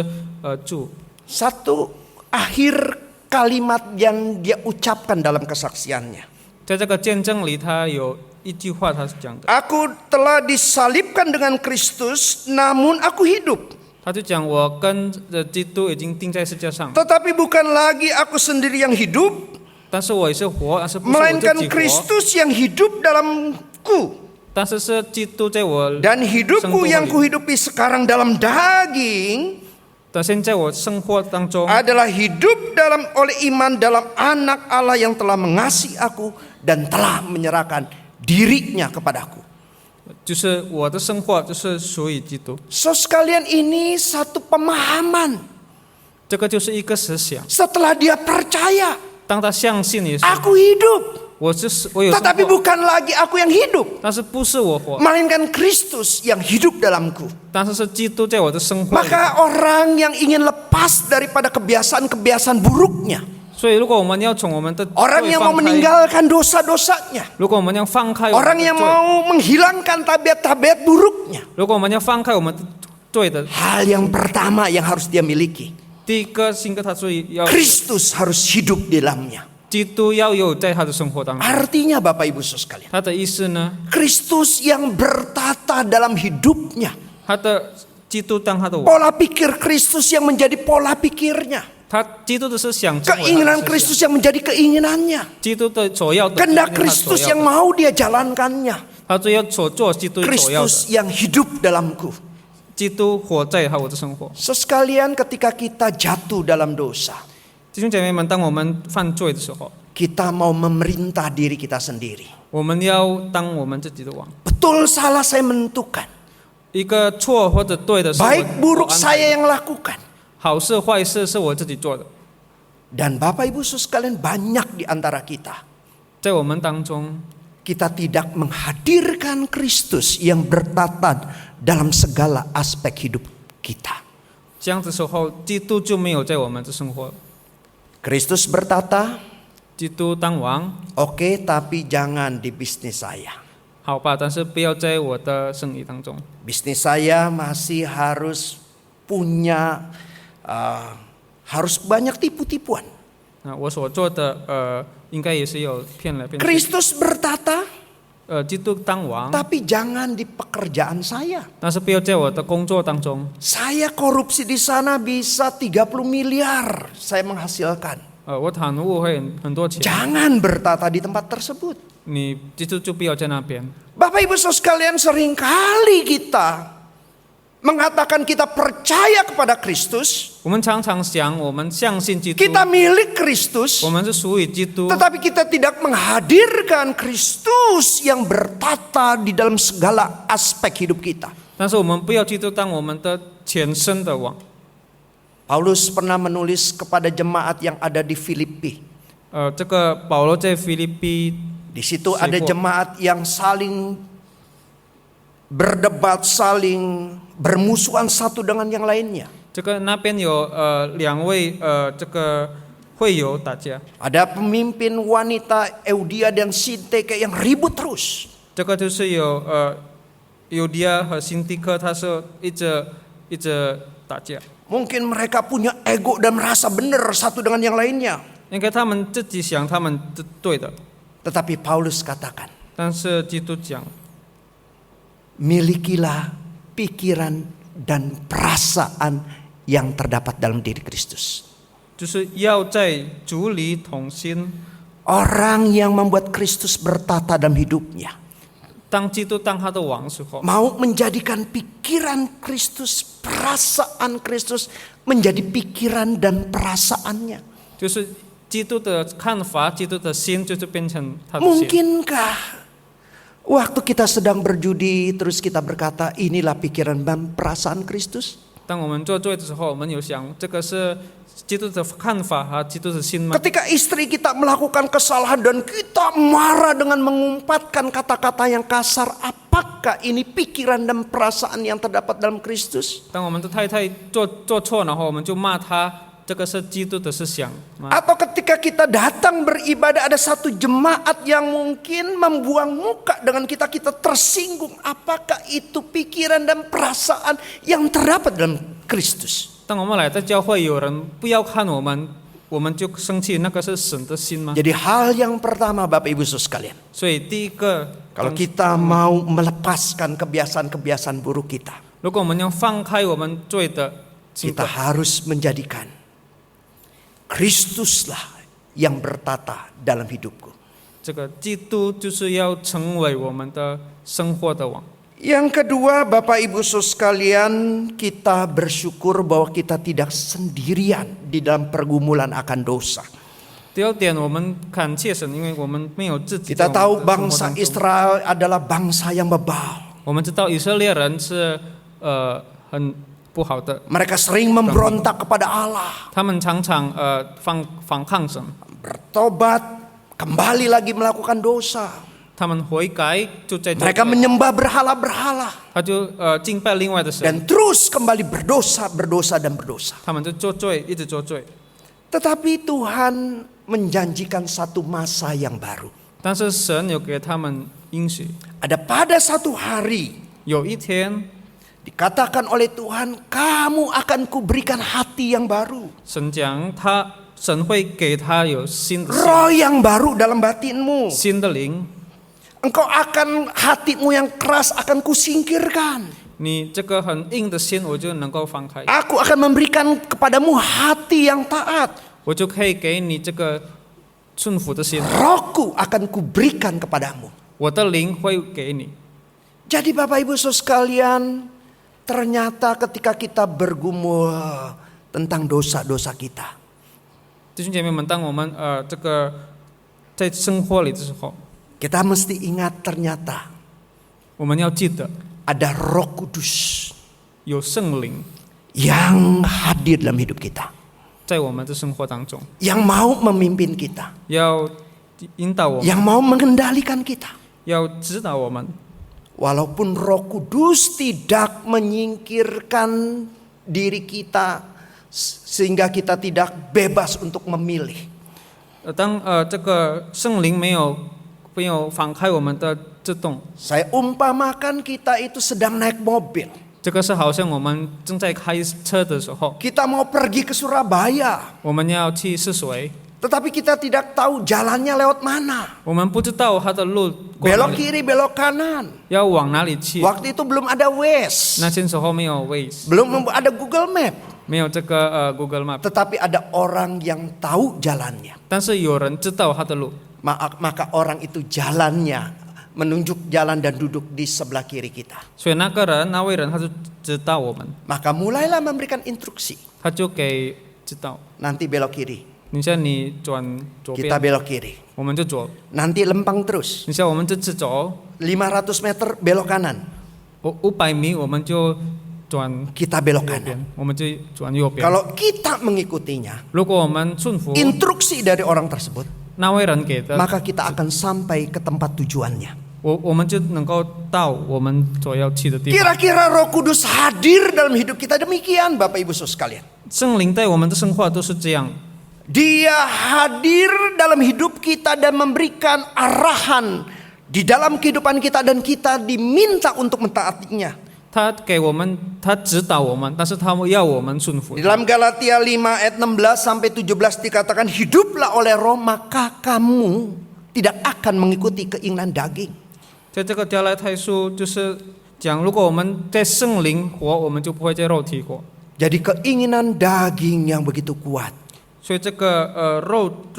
住。 Satu akhir kalimat yang dia ucapkan dalam kesaksiannya. 在这个见证里，他有一句话，他是讲的， Aku telah disalibkan dengan Kristus, namun aku hidup. 他就讲我跟基督已经钉在十字架上， Tetapi bukan lagi aku sendiri yang hidup, 但是我也是活，但是不是我 melainkan 自己活， Kristus yang hidup dalamku. 但是是基督在我 Dan 生 hidupku 活 yang 里。 kuhidupi sekarang dalam daging 但现在我生活当中， adalah hidup oleh iman dalam anak Allah yang telah mengasihi aku dan telah menyerahkan dirinya kepadaku. 就是我的生活就是属于基督， So sekalian ini satu pemahaman. 这个就是一个思想。 Setelah dia percaya, 当他相信耶稣， aku hidup. 我有生 Tetapi 活， bukan lagi aku yang hidup, 但是不是我活， melainkan Kristus yang hidup dalamku. 但是是基督在我的生活里。 Maka orang yang ingin lepas daripada kebiasaan-kebiasaan buruknya, 所以，如果我们要从我们的 orang 罪 yang mau 放开， meninggalkan dosa-dosanya, 如果我们要放开我们 orang 的 yang 罪， mau menghilangkan tabiat-tabiat buruknya, 如果我们要放开我们的罪的， hal yang pertama yang harus dia miliki, 第一个性格，他是要 Kristus harus hidup di dalamnya. 基督要有在他的生活当中。 Artinya Bapak Ibu Saudara sekalian, 他的意思呢？ Kristus yang bertata dalam hidupnya, 他的基督当他的我， pola pikir Kristus yang menjadi pola pikirnya, 他基督的思想成为他的 keinginan 思想 Kristus yang menjadi keinginannya, 基督的所要的， kehendak 他所 Kristus 要 yang 的 mau dia jalankannya, 他最要所做基督所要的， Kristus yang hidup dalamku. 基督活在我的生活。 Sekalian ketika kita jatuh dalam dosa, 弟兄姐妹们，当我们犯罪的时候， kita mau memerintah diri kita sendiri. 我们要当我们自己的王。 Betul salah saya menentukan. 一个错或者对的是 Baik 我 buruk 安排 saya yang lakukan. 好事坏事是我自己做的。 Dan Bapak Ibu Saudara sekalian, banyak di antara kita, 在我们当中， kita tidak menghadirkan Kristus yang bertata dalam segala aspek hidup kita. 这样的时候，基督就没有在我们的生活。 Kristus bertata, 基督当王， oke, tapi jangan di bisnis saya. 好吧，但是不要在我的生意当中。 Bisnis saya masih harus punya, harus banyak tipu-tipuan. 那我所做的，应该也是有骗来骗去。 Kristus bertata, 基督当王， tapi jangan di pekerjaan saya. 但是不要在我的工作当中。 Saya korupsi di sana bisa 30 miliar saya menghasilkan. 我贪污会很多钱， Jangan bertata di tempat tersebut. 你基督就不要在那边。 Bapak Ibu Saudara sekalian, seringkali kita mengatakan kita percaya kepada Kristus, 我们常常想，我们相信基督， kita milik Kristus, 我们是属于基督， tetapi kita tidak menghadirkan Kristus yang bertata di dalam segala aspek hidup kita. 但是我们不要基督当我们的全身的王。 Paulus pernah menulis kepada jemaat yang ada di Filipi. 这个保罗在腓立比 Di situ 写 ada 过 jemaat yang saling berdebat, saling bermusuhan satu dengan yang lainnya. 这个那边有两位这个会友打架， Ada pemimpin wanita Eudia dan Sintike yang ribut terus. 这个就是有尤迪亚和辛蒂克，他是一直打架， Mungkin mereka punya ego dan merasa benar satu dengan yang lainnya. 应该他们自己想他们是对的， Tetapi Paulus katakan, 但是基督讲， milikilah pikiran dan perasaan yang terdapat dalam diri Kristus. 就是要在主里同心。 Orang yang membuat Kristus bertata dalam hidupnya, 当基督当他的王时候， mau menjadikan pikiran Kristus, perasaan Kristus menjadi pikiran dan perasaannya. 就是基督的看法，基督的心就是变成他的心。 Mungkinkah waktu kita sedang berjudi terus kita berkata inilah pikiran dan perasaan Kristus? 当我们做罪的时候，我们有想这个是基督的看法和基督的心吗？ Ketika istri kita melakukan kesalahan dan kita marah dengan mengumpatkan kata-kata yang kasar, apakah ini pikiran dan perasaan yang terdapat dalam Kristus? 当我们的太太做错，然后我们就骂她，这个是基督的思想吗？ Atau ketika kita datang beribadah ada satu jemaat yang mungkin membuang muka dengan kita tersinggung, apakah itu pikiran dan perasaan yang terdapat dalam Kristus? 当我们来到教会，有人不要看我们，我们就生气，那个是神的心吗？ Jadi hal yang pertama Bapak Ibu Saudara sekalian, 所以第一个， kalau kita mau melepaskan kebiasaan-kebiasaan buruk kita, 如果我们要放开我们罪的习 kita 惯， harus menjadikan Kristuslah yang bertata dalam hidupku. 这个基督就是要成为我们的生活的王。 Yang kedua, Bapak Ibu Saudara sekalian, kita bersyukur bahwa kita tidak sendirian di dalam pergumulan akan dosa. 第二点，我们感谢神，因为我们没有自己。 Kita tahu bangsa Israel adalah bangsa yang bebal. 我们知道以色列人是很不好的， Mereka sering memberontak kepada Allah, 他们常常反抗神， bertobat, kembali lagi melakukan dosa. 他们悔改就在做 Mereka 罪， menyembah berhala-berhala 他就敬拜另外的神， dan terus kembali berdosa, berdosa dan berdosa. 他们就做罪，一直做罪。 Tetapi Tuhan menjanjikan satu masa yang baru. 但是神有给他们应许， Ada pada satu hari 有一天 dikatakan oleh Tuhan, kamu akan kuberikan hati yang baru, 神讲神会给他有新的心 roh yang baru dalam batinmu. 新的灵， Engkau akan, hatimu yang keras akan kusingkirkan. 你这个很硬的心我就能够放开， Aku akan memberikan kepadamu hati yang taat. 我就可以给你这个顺服的心， Rohku akan kuberikan kepadamu. 我的灵会给你。 Jadi Bapak Ibu Saudara sekalian, ternyata ketika kita bergumul tentang dosa-dosa kita, 弟兄姐妹们，当我们这个在生活里的时候， kita mesti ingat ternyata 我们要记得 ada Roh Kudus 有圣灵 yang hadir dalam hidup kita, 在我们的生活当中， yang mau memimpin kita, 要引导我们， yang mau mengendalikan kita. 要指导我们。 Walaupun Roh Kudus tidak menyingkirkan diri kita sehingga kita tidak bebas untuk memilih. 当这个圣灵没有放开我们的自动， Saya umpamakan kita itu sedang naik mobil. 这个是好像我们正在开车的时候， Kita mau pergi ke Surabaya, 我们要去试水， tetapi kita tidak tahu jalannya lewat mana. 我们不知道它的路过哪 Belok 里， kiri, belok kanan. 要往哪里去。 Waktu itu belum ada Waze, 那些时候没有 Waze， belum ada Google Map, 没有这个Google Map， tetapi ada orang yang tahu jalannya. 但是有人知道它的路， Maka orang itu jalannya menunjuk jalan dan duduk di sebelah kiri kita. 所以那位人他就知道我们， Maka mulailah memberikan instruksi. 他就给知道， Nanti belok kiri, 你现在你转左 kita 边， belok kiri. 我们就左； Nanti lempang terus, 你现在我们这次走500 meter belok kanan, 500米，我们就转 kita belok 右 kanan. 边，我们就转右边。 Kalau kita mengikutinya, 如果我们顺服 instruksi dari orang tersebut, 那位人给的， maka kita akan sampai ke tempat tujuannya. 我们就能够到我们所要去的地方。 Kira-kira Roh Kudus hadir dalam hidup kita demikian, Bapak Ibu Saudara sekalian. 圣灵在我们的生活都是这样， Dia hadir dalam hidup kita dan memberikan arahan di dalam kehidupan kita dan kita diminta untuk mentaatinya. 他给我们，他指导我们，但是他要我们顺服 Di。dalam Galatia 5 ayat 16 sampai 17 dikatakan, hiduplah oleh Roh maka kamu tidak akan mengikuti keinginan daging. 在这个加拉太书就是讲，如果我们在圣灵活，我们就不会在肉体活。 Jadi keinginan daging yang begitu kuat 所以这个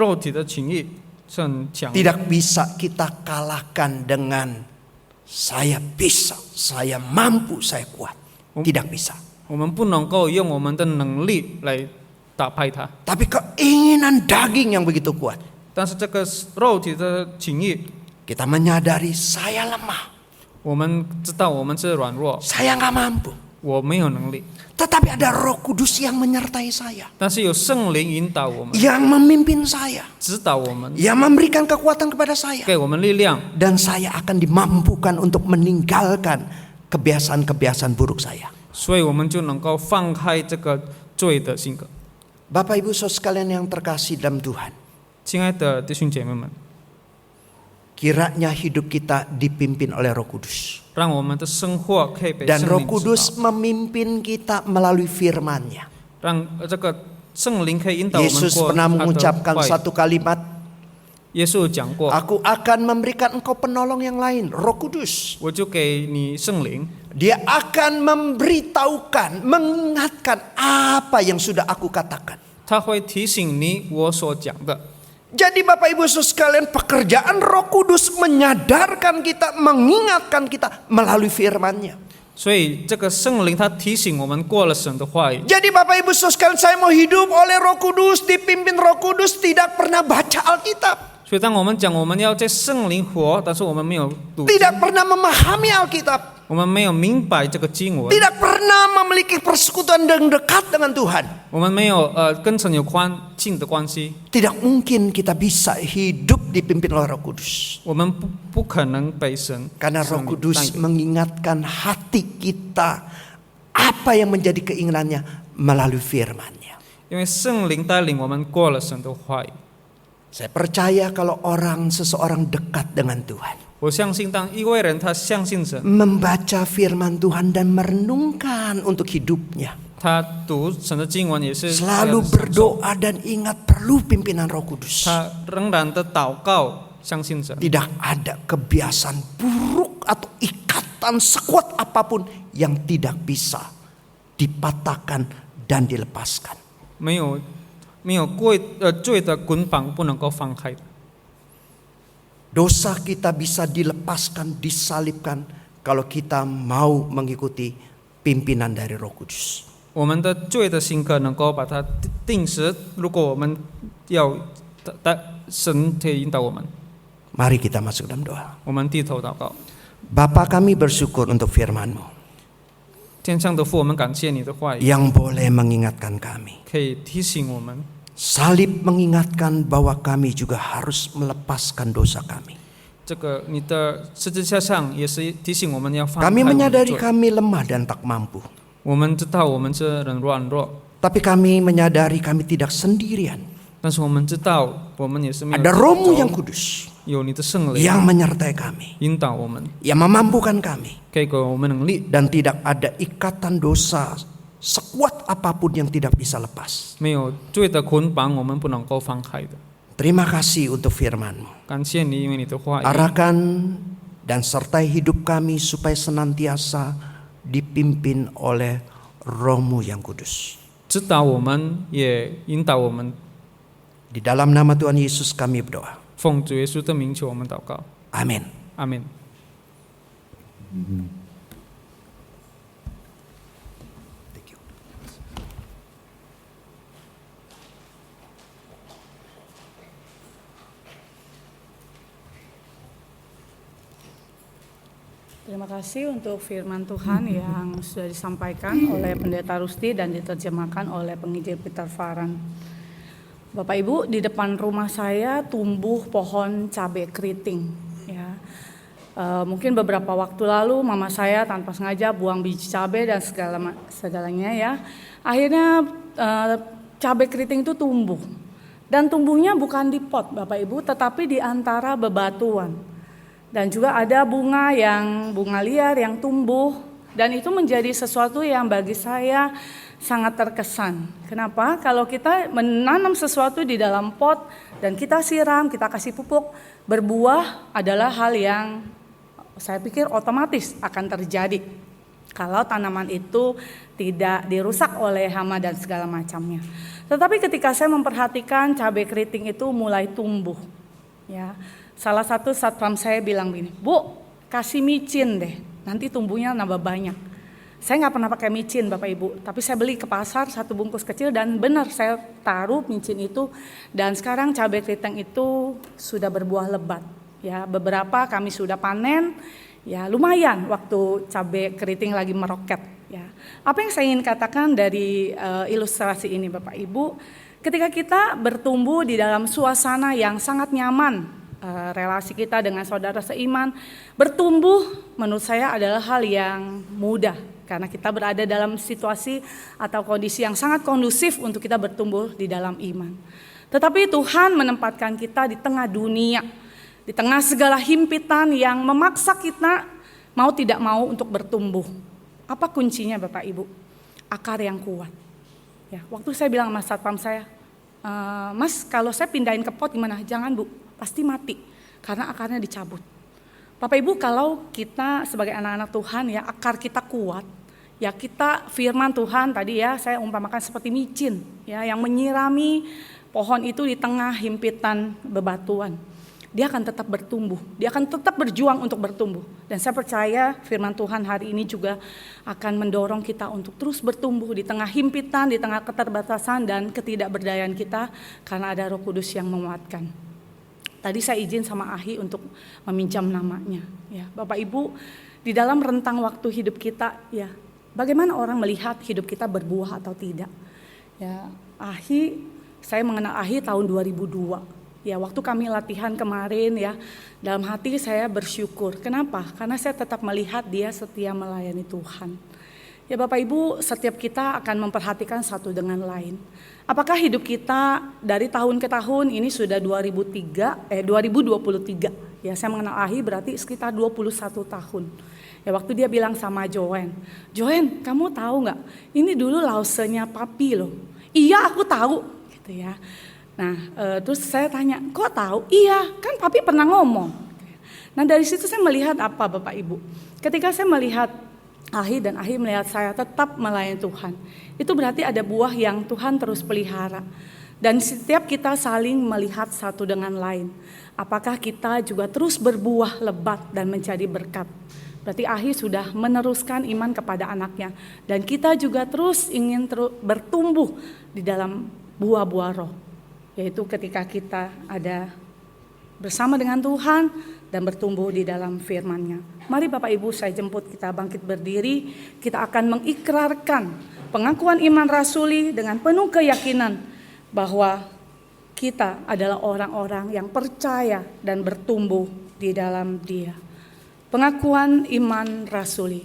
肉体的情欲是很强的， tidak bisa kita kalahkan dengan saya bisa, saya mampu, saya kuat. Tidak bisa. 我们不能够用我们的能力来打败它。 Tapi keinginan daging yang begitu kuat. 但是这个肉体的情欲， Kita menyadari saya lemah, 我们知道我们是软弱， saya nggak mampu. 我没有能力， Tetapi ada Roh Kudus yang menyertai saya, 但是有圣灵引导我们， yang memimpin saya, 指导我们， yang memberikan kekuatan kepada saya. 给我们力量， Dan saya akan dimampukan untuk meninggalkan kebiasaan-kebiasaan buruk saya. 所以我们就能够放开这个罪的性格。 Bapak Ibu Saudara sekalian yang terkasih dalam Tuhan, 亲爱的弟兄姐妹们， kiranya hidup kita dipimpin oleh Roh Kudus. 让我们的生活可以被 Dan 圣 Roh 灵指 Kudus 导， memimpin kita melalui firman-Nya. 让这个圣灵可以引导我们 Yesus 过 pernah 他的 mengucapkan 话语。 satu kalimat, 耶稣有讲过， Aku akan memberikan engkau penolong yang lain, Roh Kudus. 我就给你圣灵， Dia akan memberitahukan, mengingatkan apa yang sudah aku katakan. 他会提醒你我所讲的。 Jadi Bapak Ibu Saudara sekalian, pekerjaan Roh Kudus menyadarkan kita, mengingatkan kita melalui firman-Nya. 所以这个圣灵他提醒我们过了神的话语。 Jadi Bapak Ibu Saudara sekalian, saya mau hidup oleh Roh Kudus, dipimpin Roh Kudus, tidak pernah baca Alkitab, 所以当我们讲我们要在圣灵活，但是我们没有读经， tidak pernah memahami Alkitab, 我们没有明白这个经文， tidak pernah memiliki persekutuan yang dekat dengan Tuhan. 我们没有跟神有近的关系， Tidak mungkin kita bisa hidup dipimpin oleh Roh Kudus. 我们不可能被神 Karena Roh 圣灵带 Kudus 领， mengingatkan hati kita apa yang menjadi keinginannya melalui firman-Nya. 因为圣灵带领我们过了神的话语。 Saya percaya kalau seseorang dekat dengan Tuhan, 我相信当一位人他相信神， membaca firman Tuhan dan merenungkan untuk hidupnya, 他读神的经文也是 selalu berdoa dan ingat perlu pimpinan Roh Kudus. 他仍然的祷告，相信神。 Tidak ada kebiasaan buruk atau ikatan sekuat apapun yang tidak bisa dipatahkan dan dilepaskan. 没有罪的捆绑不能够放开的。 Dosa kita bisa dilepaskan, disalibkan kalau kita mau mengikuti pimpinan dari Roh Kudus. 我们的罪的性格能够把它定时，如果我们要神可以引导我们。 Mari kita masuk dalam doa. 我们低头祷告， Bapa, kami bersyukur untuk firman-Mu 天上的父，我们感谢你的话语， yang boleh mengingatkan kami. 可以提醒我们。 Salib mengingatkan bahwa kami juga harus melepaskan dosa kami. 这个你的十字架上也是提醒我们要放开 Kami 我们的 menyadari 罪。 kami lemah dan tak mampu. 我们知道我们这人软弱， Tapi kami menyadari kami tidak sendirian. 但是我们知道我们也是没有 Ada Roh-Mu yang 走 kudus 有你的圣灵 yang menyertai kami, 引导我们， yang memampukan kami. 可以给我们能力， Dan tidak ada ikatan dosa sekuat apapun yang tidak bisa lepas. 没有罪的捆绑我们不能够放开的。 Terima kasih untuk firman-Mu. 感谢你，因为你的话语 Arahkan dan sertai hidup kami supaya senantiasa dipimpin oleh Roh-Mu yang kudus. 指导我们，也引导我们。 Di dalam nama Tuhan Yesus kami berdoa. 奉主耶稣的名求我们祷告， Amin. 阿门。 Thank you. Terima kasih untuk firman Tuhan yang sudah disampaikan oleh Pendeta Rusti dan diterjemahkan oleh penginjil Peter Faran. Bapak Ibu, di depan rumah saya tumbuh pohon cabai keriting. Ya. Mungkin beberapa waktu lalu mama saya tanpa sengaja buang biji cabai dan segalanya ya. Akhirnya cabai keriting itu tumbuh. Dan tumbuhnya bukan di pot Bapak Ibu, tetapi di antara bebatuan. Dan juga ada bunga liar yang tumbuh, dan itu menjadi sesuatu yang bagi saya sangat terkesan. Kenapa? Kalau kita menanam sesuatu di dalam pot dan kita siram, kita kasih pupuk, berbuah adalah hal yang saya pikir otomatis akan terjadi kalau tanaman itu tidak dirusak oleh hama dan segala macamnya. Tetapi ketika saya memperhatikan cabai keriting itu mulai tumbuh, ya. Salah satu satpam saya bilang begini, Bu, kasih micin deh, nanti tumbuhnya nambah banyak. Saya nggak pernah pakai micin Bapak Ibu, tapi saya beli ke pasar 1 bungkus kecil dan benar saya taruh micin itu, dan sekarang cabai keriting itu sudah berbuah lebat. Ya, beberapa kami sudah panen, ya lumayan waktu cabai keriting lagi meroket. Ya, apa yang saya ingin katakan dari ilustrasi ini Bapak Ibu, ketika kita bertumbuh di dalam suasana yang sangat nyaman, relasi kita dengan saudara seiman, bertumbuh menurut saya adalah hal yang mudah karena kita berada dalam situasi atau kondisi yang sangat kondusif untuk kita bertumbuh di dalam iman. Tetapi Tuhan menempatkan kita di tengah dunia, di tengah segala himpitan yang memaksa kita mau tidak mau untuk bertumbuh. Apa kuncinya Bapak Ibu? Akar yang kuat. Ya, waktu saya bilang sama satpam saya, Mas kalau saya pindahin ke pot gimana? Jangan Bu, pasti mati karena akarnya dicabut. Bapak Ibu, kalau kita sebagai anak-anak Tuhan ya akar kita kuat, ya kita firman Tuhan tadi ya saya umpamakan seperti micin ya yang menyirami pohon itu di tengah himpitan bebatuan. Dia akan tetap bertumbuh, dia akan tetap berjuang untuk bertumbuh. Dan saya percaya firman Tuhan hari ini juga akan mendorong kita untuk terus bertumbuh di tengah himpitan, di tengah keterbatasan dan ketidakberdayaan kita karena ada Roh Kudus yang menguatkan. Tadi saya izin sama Ahi untuk meminjam namanya. Ya, Bapak Ibu, di dalam rentang waktu hidup kita, ya, bagaimana orang melihat hidup kita berbuah atau tidak? Ya, Ahi, saya mengenal Ahi tahun 2002. Ya, waktu kami latihan kemarin ya, dalam hati saya bersyukur. Kenapa? Karena saya tetap melihat dia setia melayani Tuhan. Ya Bapak Ibu, setiap kita akan memperhatikan satu dengan lain. Apakah hidup kita dari tahun ke tahun, ini sudah 2023. Ya, saya mengenal Ahi berarti sekitar 21 tahun. Ya, waktu dia bilang sama Joen, kamu tahu nggak? Ini dulu lausenya papi loh. Iya, aku tahu, gitu ya. Nah, terus saya tanya, kok tahu? Iya, kan papi pernah ngomong. Nah, dari situ saya melihat apa Bapak Ibu? Ketika saya melihat Ahi dan Ahi melihat saya tetap melayani Tuhan, itu berarti ada buah yang Tuhan terus pelihara. Dan setiap kita saling melihat satu dengan lain. Apakah kita juga terus berbuah lebat dan menjadi berkat? Berarti Ahi sudah meneruskan iman kepada anaknya. Dan kita juga terus ingin bertumbuh di dalam buah-buah roh. yaitu ketika kita ada bersama dengan Tuhan dan bertumbuh di dalam firman-Nya. Mari Bapak Ibu saya jemput kita bangkit berdiri, kita akan mengikrarkan pengakuan iman rasuli dengan penuh keyakinan bahwa kita adalah orang-orang yang percaya dan bertumbuh di dalam Dia. Pengakuan iman rasuli.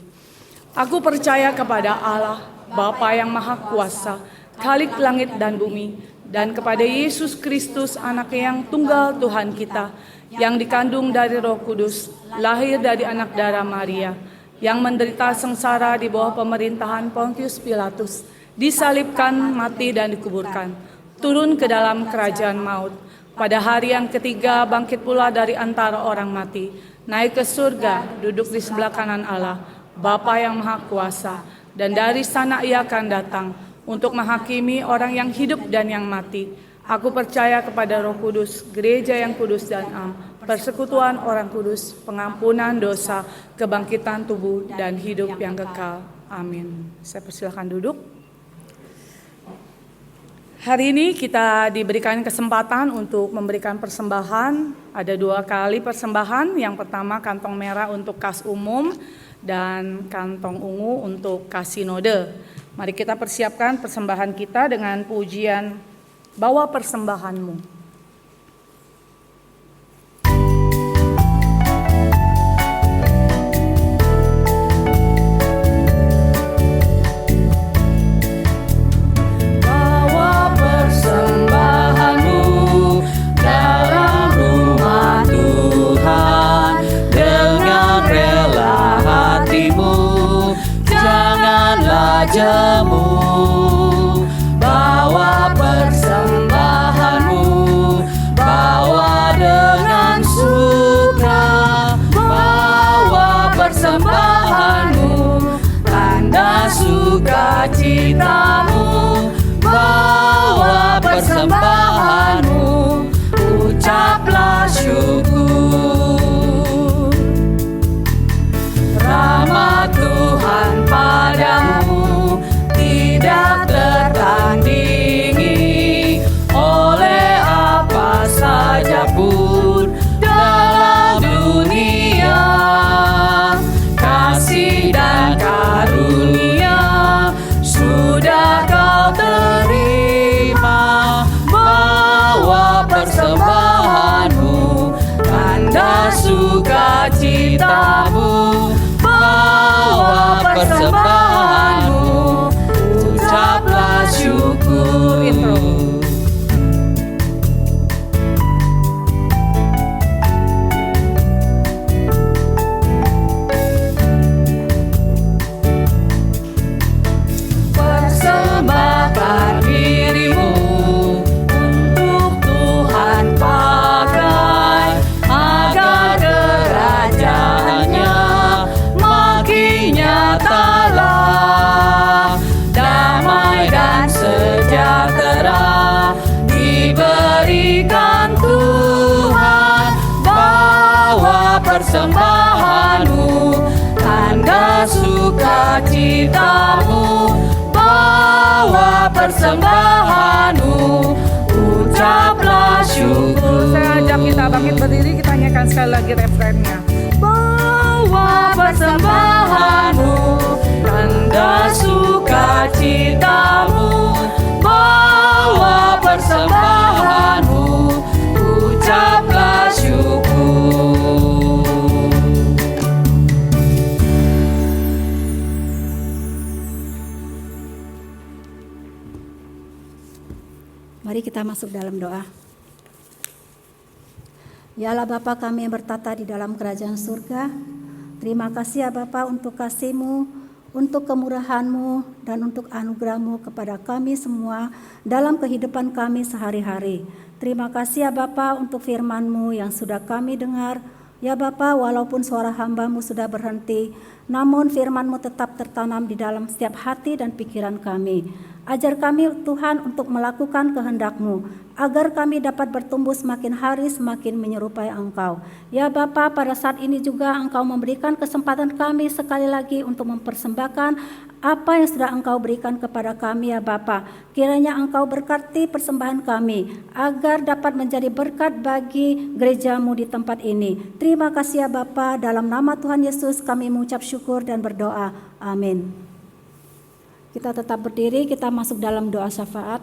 Aku percaya kepada Allah, Bapa yang Maha Kuasa, Khalik langit dan bumi, dan kepada Yesus Kristus, Anak yang tunggal Tuhan kita, yang dikandung dari Roh Kudus, lahir dari anak darah Maria, yang menderita sengsara di bawah pemerintahan Pontius Pilatus, disalibkan, mati dan dikuburkan, turun ke dalam kerajaan maut. Pada hari yang ketiga bangkit pula dari antara orang mati, naik ke surga, duduk di sebelah kanan Allah, Bapa yang Maha Kuasa, dan dari sana Ia akan datang untuk menghakimi orang yang hidup dan yang mati. Aku percaya kepada Roh Kudus, gereja yang kudus dan am, persekutuan orang kudus, pengampunan dosa, kebangkitan tubuh dan hidup yang kekal. Amin. Saya persilakan duduk. Hari ini kita diberikan kesempatan untuk memberikan persembahan. Ada 2 kali persembahan. Yang pertama kantong merah untuk kas umum dan kantong ungu untuk kas sinode. Mari kita persiapkan persembahan kita dengan pujian Bawa Persembahanmu. Bawa persembahanmu dalam rumah Tuhan dengan rela hatimu, janganlah jemu. Bawa persembahanmu, bawa dengan suka. Bawa persembahanmu, tanda sukacitamu. Bawa persembahanmu, ucaplah syukur. Rahmat Tuhan padamu tidak tertandingi oleh apa saja pun dalam dunia. Kasih dan karunia sudah kau terima. Bawa persembahanmu, tanda sukacitamu. Bawa persembahanmu, ucaplah syukur. Persembahkan dirimu untuk Tuhan pakai, agar kerajaannya makin nyatalah. Damai dan sejahtera diberikan Tuhan. Bawa persembahanmu, tanda sukacitamu. Bawa persembahanmu, ucaplah syukur. Saya ajak kita bangkit berdiri, kita nyanyikan sekali lagi refrennya. Bawa persembahanmu, tanda sukacitamu. Bawa persembahanmu, ucaplah syukur. Mari kita masuk dalam doa. Ya Allah Bapa kami yang bertata di dalam kerajaan surga, terima kasih ya Bapa untuk kasih-Mu, untuk kemurahan-Mu, dan untuk anugerah-Mu kepada kami semua dalam kehidupan kami sehari-hari. Terima kasih ya Bapa untuk firman-Mu yang sudah kami dengar. Ya Bapa, walaupun suara hamba-Mu sudah berhenti, namun firman-Mu tetap tertanam di dalam setiap hati dan pikiran kami. Ajar kami Tuhan untuk melakukan kehendak-Mu, agar kami dapat bertumbuh semakin hari semakin menyerupai Engkau. Ya Bapa, pada saat ini juga Engkau memberikan kesempatan kami sekali lagi untuk mempersembahkan apa yang sudah Engkau berikan kepada kami ya Bapa. Kiranya Engkau berkati persembahan kami, agar dapat menjadi berkat bagi gereja-Mu di tempat ini. Terima kasih ya Bapa, dalam nama Tuhan Yesus kami mengucap syukur dan berdoa. Amin. Kita tetap berdiri, kita masuk dalam doa syafaat.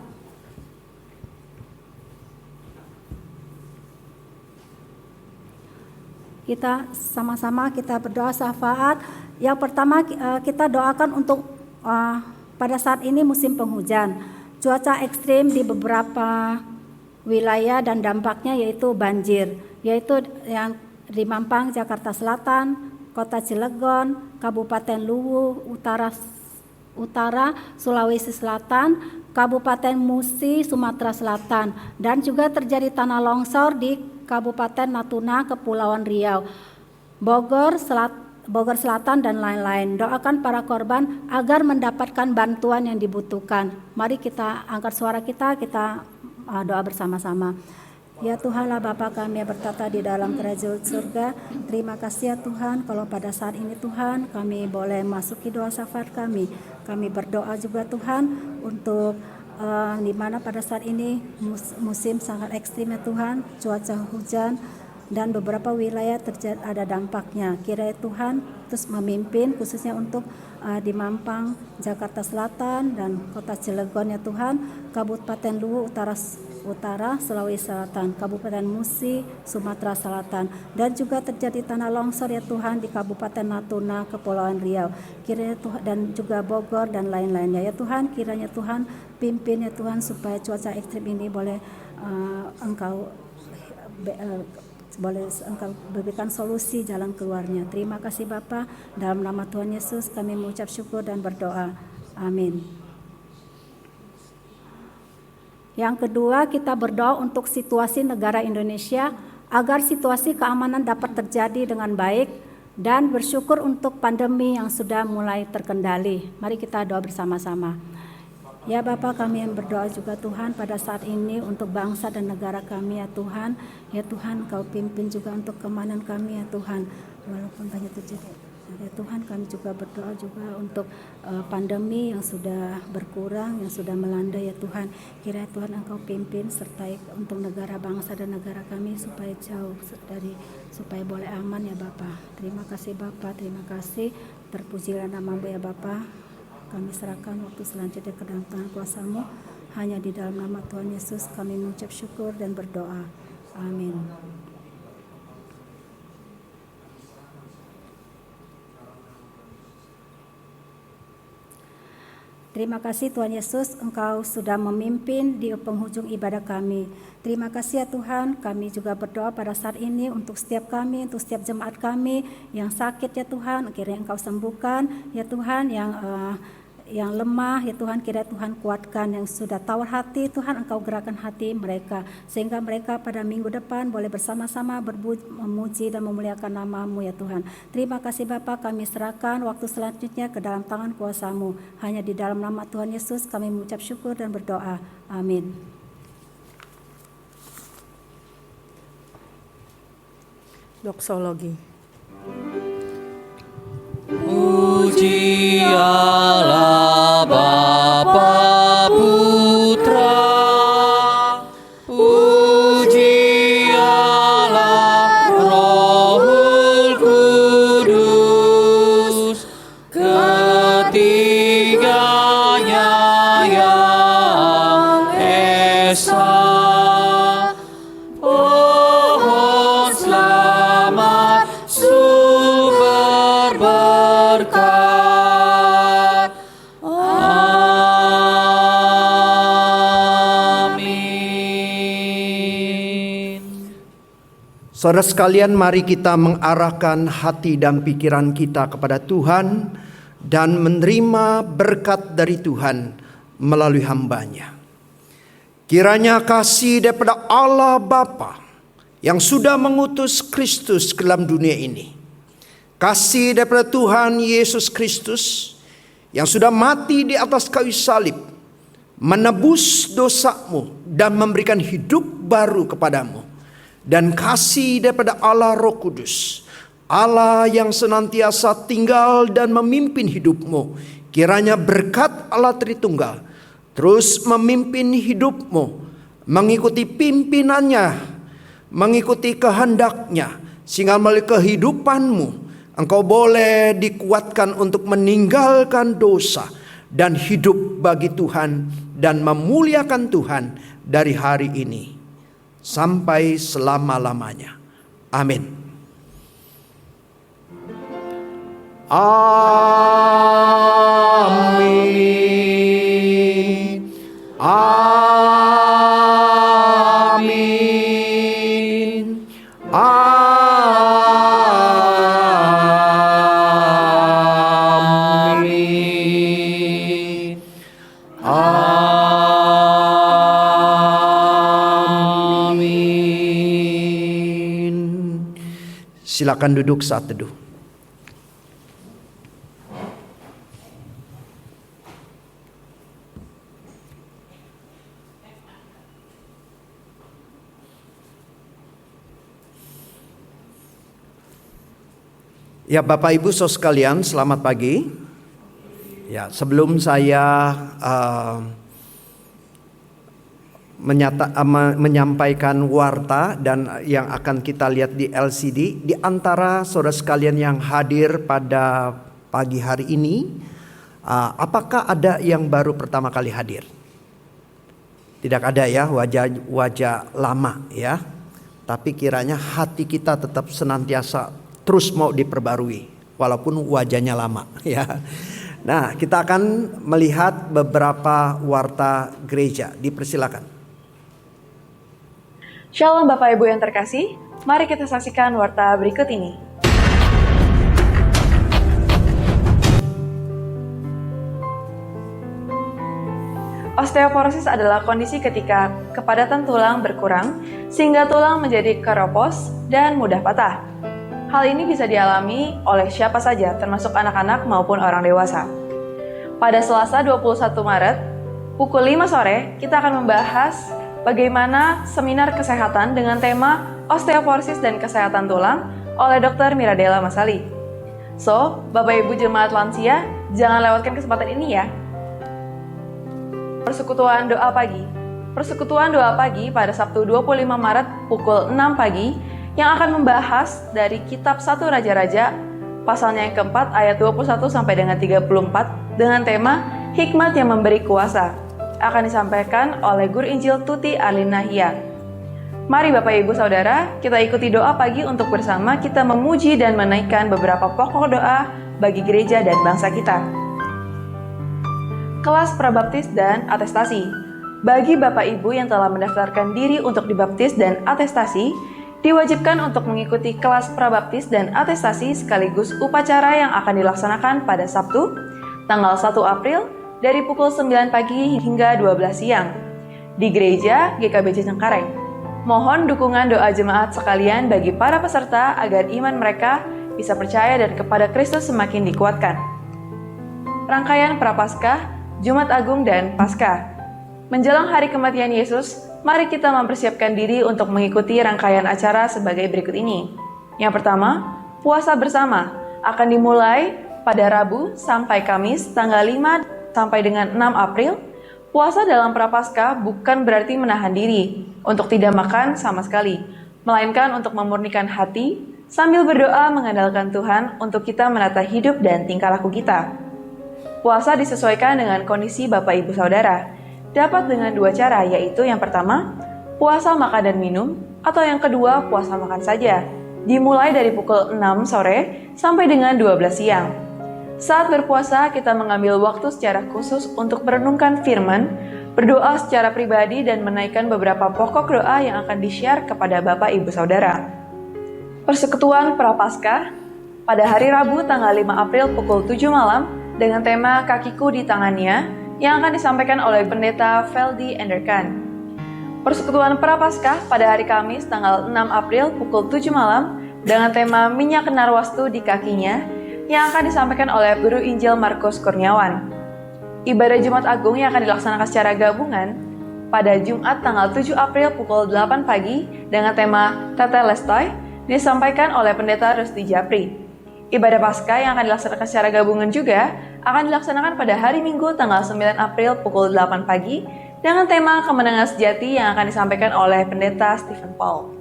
Kita sama-sama kita berdoa syafaat. Yang pertama kita doakan untuk pada saat ini musim penghujan. Cuaca ekstrim di beberapa wilayah dan dampaknya yaitu banjir. Yaitu yang di Mampang, Jakarta Selatan, Kota Cilegon, Kabupaten Luwu Utara, Sulawesi Selatan, Kabupaten Musi, Sumatera Selatan, dan juga terjadi tanah longsor di Kabupaten Natuna, Kepulauan Riau, Bogor Selatan, dan lain-lain. Doakan para korban agar mendapatkan bantuan yang dibutuhkan. Mari kita angkat suara kita doa bersama-sama. Ya Tuhanlah Bapa kami yang bertata di dalam kerajaan surga. Terima kasih ya Tuhan kalau pada saat ini Tuhan kami boleh masuki doa syafaat kami. Kami berdoa juga Tuhan untuk di mana pada saat ini musim sangat ekstrim ya Tuhan, cuaca hujan dan beberapa wilayah terjadi ada dampaknya. Kiranya Tuhan terus memimpin khususnya untuk di Mampang, Jakarta Selatan dan Kota Cilegon ya Tuhan, Kabupaten Luwu Utara, Sulawesi Selatan, Kabupaten Musi, Sumatera Selatan, dan juga terjadi tanah longsor ya Tuhan di Kabupaten Natuna, Kepulauan Riau, kiranya Tuhan, dan juga Bogor dan lain-lainnya ya Tuhan. Kiranya Tuhan pimpin ya Tuhan supaya cuaca ekstrim ini boleh Engkau berikan solusi jalan keluarnya. Terima kasih Bapa, dalam nama Tuhan Yesus kami mengucap syukur dan berdoa. Amin. Yang kedua, kita berdoa untuk situasi negara Indonesia agar situasi keamanan dapat terjadi dengan baik dan bersyukur untuk pandemi yang sudah mulai terkendali. Mari kita doa bersama-sama. Ya Bapa, kami yang berdoa juga Tuhan pada saat ini untuk bangsa dan negara kami ya Tuhan. Ya Tuhan, Kau pimpin juga untuk keamanan kami ya Tuhan. Walaupun banyak terjadi. Ya Tuhan, kami juga berdoa juga untuk pandemi yang sudah berkurang, yang sudah melanda ya Tuhan. Kiranya Tuhan Engkau pimpin sertai untuk negara bangsa dan negara kami supaya jauh supaya boleh aman ya Bapa. Terima kasih Bapa, terima kasih. Terpujilah nama-Mu ya Bapa. Kami serahkan waktu selanjutnya ke dalam tangan kuasa-Mu. Hanya di dalam nama Tuhan Yesus kami mengucap syukur dan berdoa. Amin. Terima kasih Tuhan Yesus, Engkau sudah memimpin di penghujung ibadah kami. Terima kasih ya Tuhan, kami juga berdoa pada saat ini untuk setiap kami, untuk setiap jemaat kami yang sakit ya Tuhan, kiranya Engkau sembuhkan ya Tuhan, yang lemah ya Tuhan, kiranya Tuhan kuatkan, yang sudah tawar hati Tuhan Engkau gerakkan hati mereka, sehingga mereka pada minggu depan boleh bersama-sama memuji dan memuliakan nama-Mu ya Tuhan. Terima kasih Bapa, kami serahkan waktu selanjutnya ke dalam tangan kuasa-Mu. Hanya di dalam nama Tuhan Yesus kami mengucap syukur dan berdoa. Amin. Doksologi. Puji Allah Bapa Putra, puji Allah Rohul Kudus, ketiganya yang esa. Pohon selamat sumber berkat. Amin. Saudara sekalian, mari kita mengarahkan hati dan pikiran kita kepada Tuhan dan menerima berkat dari Tuhan melalui hamba-Nya. Kiranya kasih daripada Allah Bapa yang sudah mengutus Kristus ke dalam dunia ini, kasih daripada Tuhan Yesus Kristus yang sudah mati di atas kayu salib menebus dosamu dan memberikan hidup baru kepadamu. Dan kasih daripada Allah Roh Kudus, Allah yang senantiasa tinggal dan memimpin hidupmu, kiranya berkat Allah Tritunggal terus memimpin hidupmu, mengikuti pimpinannya, mengikuti kehendaknya, sehingga melalui kehidupanmu engkau boleh dikuatkan untuk meninggalkan dosa dan hidup bagi Tuhan dan memuliakan Tuhan dari hari ini sampai selama-lamanya. Amin. Amin. Amin. Amin. Amin. Silakan duduk saat teduh. Ya, Bapak Ibu saudara sekalian, selamat pagi. Ya, sebelum saya menyampaikan warta dan yang akan kita lihat di LCD, di antara saudara sekalian yang hadir pada pagi hari ini, apakah ada yang baru pertama kali hadir? Tidak ada ya, wajah lama ya. Tapi kiranya hati kita tetap senantiasa terus mau diperbarui walaupun wajahnya lama ya. Nah, kita akan melihat beberapa warta gereja. Dipersilakan. Shalom Bapak Ibu yang terkasih, mari kita saksikan warta berikut ini. Osteoporosis adalah kondisi ketika kepadatan tulang berkurang sehingga tulang menjadi keropos dan mudah patah. Hal ini bisa dialami oleh siapa saja, termasuk anak-anak maupun orang dewasa. Pada Selasa 21 Maret, pukul 5 sore, kita akan membahas bagaimana seminar kesehatan dengan tema osteoporosis dan kesehatan tulang oleh Dr. Miradela Masali. So, Bapak Ibu jemaat lansia, jangan lewatkan kesempatan ini ya. Persekutuan doa pagi. Persekutuan doa pagi pada Sabtu 25 Maret pukul 6 pagi yang akan membahas dari kitab 1 Raja-Raja pasalnya yang keempat ayat 21 sampai dengan 34 dengan tema Hikmat yang Memberi Kuasa. Akan disampaikan oleh Guru Injil Tuti Alinahia. Mari Bapak Ibu Saudara, kita ikuti doa pagi untuk bersama kita memuji dan menaikkan beberapa pokok doa bagi gereja dan bangsa kita. Kelas prabaptis dan atestasi. Bagi Bapak Ibu yang telah mendaftarkan diri untuk dibaptis dan atestasi, diwajibkan untuk mengikuti kelas prabaptis dan atestasi sekaligus upacara yang akan dilaksanakan pada Sabtu, tanggal 1 April dari pukul 9 pagi hingga 12 siang di Gereja GKBJ Cengkareng. Mohon dukungan doa jemaat sekalian bagi para peserta agar iman mereka bisa percaya dan kepada Kristus semakin dikuatkan. Rangkaian Prapaskah, Jumat Agung dan Paskah. Menjelang hari kematian Yesus, mari kita mempersiapkan diri untuk mengikuti rangkaian acara sebagai berikut ini. Yang pertama, puasa bersama akan dimulai pada Rabu sampai Kamis tanggal 5 sampai dengan 6 April. Puasa dalam Prapaskah bukan berarti menahan diri untuk tidak makan sama sekali, melainkan untuk memurnikan hati sambil berdoa mengandalkan Tuhan untuk kita menata hidup dan tingkah laku kita. Puasa disesuaikan dengan kondisi Bapak Ibu Saudara. Dapat dengan dua cara, yaitu yang pertama, puasa makan dan minum, atau yang kedua, puasa makan saja. Dimulai dari pukul 6 sore sampai dengan 12 siang. Saat berpuasa, kita mengambil waktu secara khusus untuk merenungkan firman, berdoa secara pribadi, dan menaikkan beberapa pokok doa yang akan di-share kepada Bapak Ibu Saudara. Persekutuan Prapaskah pada hari Rabu tanggal 5 April pukul 7 malam dengan tema Kakiku di Tangannya, yang akan disampaikan oleh Pendeta Veldy Enderkan. Persekutuan Prapaskah pada hari Kamis tanggal 6 April pukul 7 malam dengan tema Minyak Narwastu di Kakinya yang akan disampaikan oleh Guru Injil Markus Kurniawan. Ibadah Jumat Agung yang akan dilaksanakan secara gabungan pada Jumat tanggal 7 April pukul 8 pagi dengan tema Tetelestai disampaikan oleh Pendeta Rusdi Japri. Ibadah Paskah yang akan dilaksanakan secara gabungan juga akan dilaksanakan pada hari Minggu tanggal 9 April pukul 8 pagi dengan tema Kemenangan Sejati yang akan disampaikan oleh Pendeta Stephen Paul.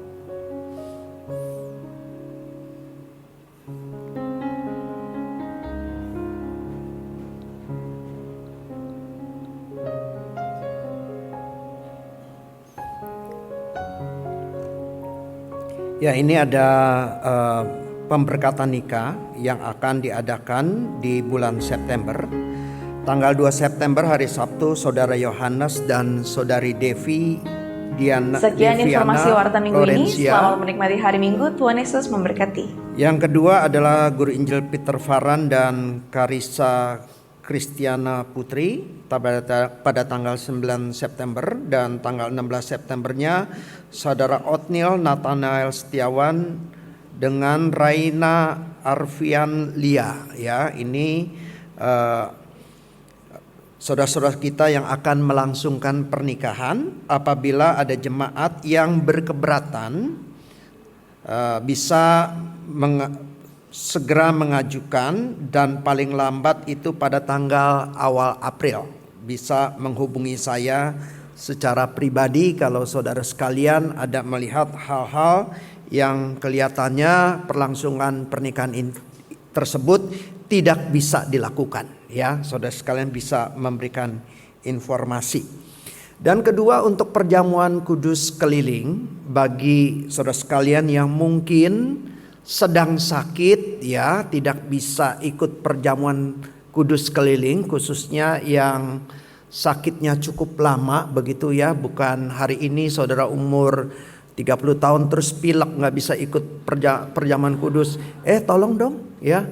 Ya, ini ada pemberkatan nikah yang akan diadakan di bulan September. Tanggal 2 September hari Sabtu, Saudara Yohanes dan Saudari Devi Diana. Sekian informasi Warta Minggu ini. Lorencia. Selamat menikmati hari Minggu. Tuhan Yesus memberkati. Yang kedua adalah Guru Injil Peter Faran dan Karissa Kristiana Putri pada tanggal 9 September, dan tanggal 16 Septembernya Saudara Otniel Nathanael Setiawan dengan Raina Arfian Lia. Ya, ini saudara-saudara kita yang akan melangsungkan pernikahan. Apabila ada jemaat yang berkeberatan, bisa segera mengajukan, dan paling lambat itu pada tanggal awal April. Bisa menghubungi saya secara pribadi kalau saudara sekalian ada melihat hal-hal yang kelihatannya perlangsungan pernikahan tersebut tidak bisa dilakukan. Ya, saudara sekalian bisa memberikan informasi. Dan kedua, untuk perjamuan kudus keliling bagi saudara sekalian yang mungkin sedang sakit, ya, tidak bisa ikut perjamuan kudus keliling, khususnya yang sakitnya cukup lama begitu ya, bukan hari ini saudara umur 30 tahun terus pilek nggak bisa ikut perjamuan kudus. Tolong dong ya,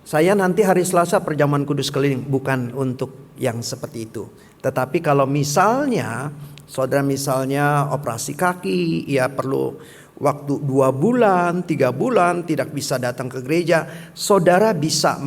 saya nanti hari Selasa perjamuan kudus keliling. Bukan untuk yang seperti itu. Tetapi kalau misalnya saudara misalnya operasi kaki, ya perlu waktu 2 bulan, 3 bulan tidak bisa datang ke gereja, saudara bisa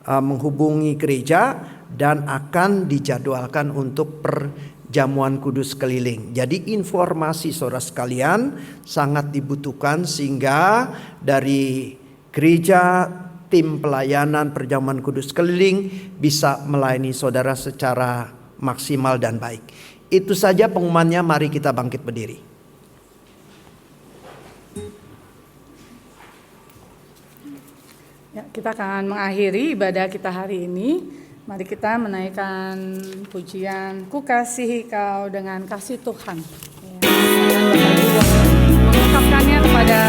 menghubungi gereja dan akan dijadwalkan untuk perjamuan kudus keliling. Jadi informasi saudara sekalian sangat dibutuhkan sehingga dari gereja tim pelayanan perjamuan kudus keliling bisa melayani saudara secara maksimal dan baik. Itu saja pengumumannya, mari kita bangkit berdiri. Ya, kita akan mengakhiri ibadah kita hari ini. Mari kita menaikkan pujian Ku Kasihi Kau dengan kasih Tuhan. Ya, mengungkapkannya kepada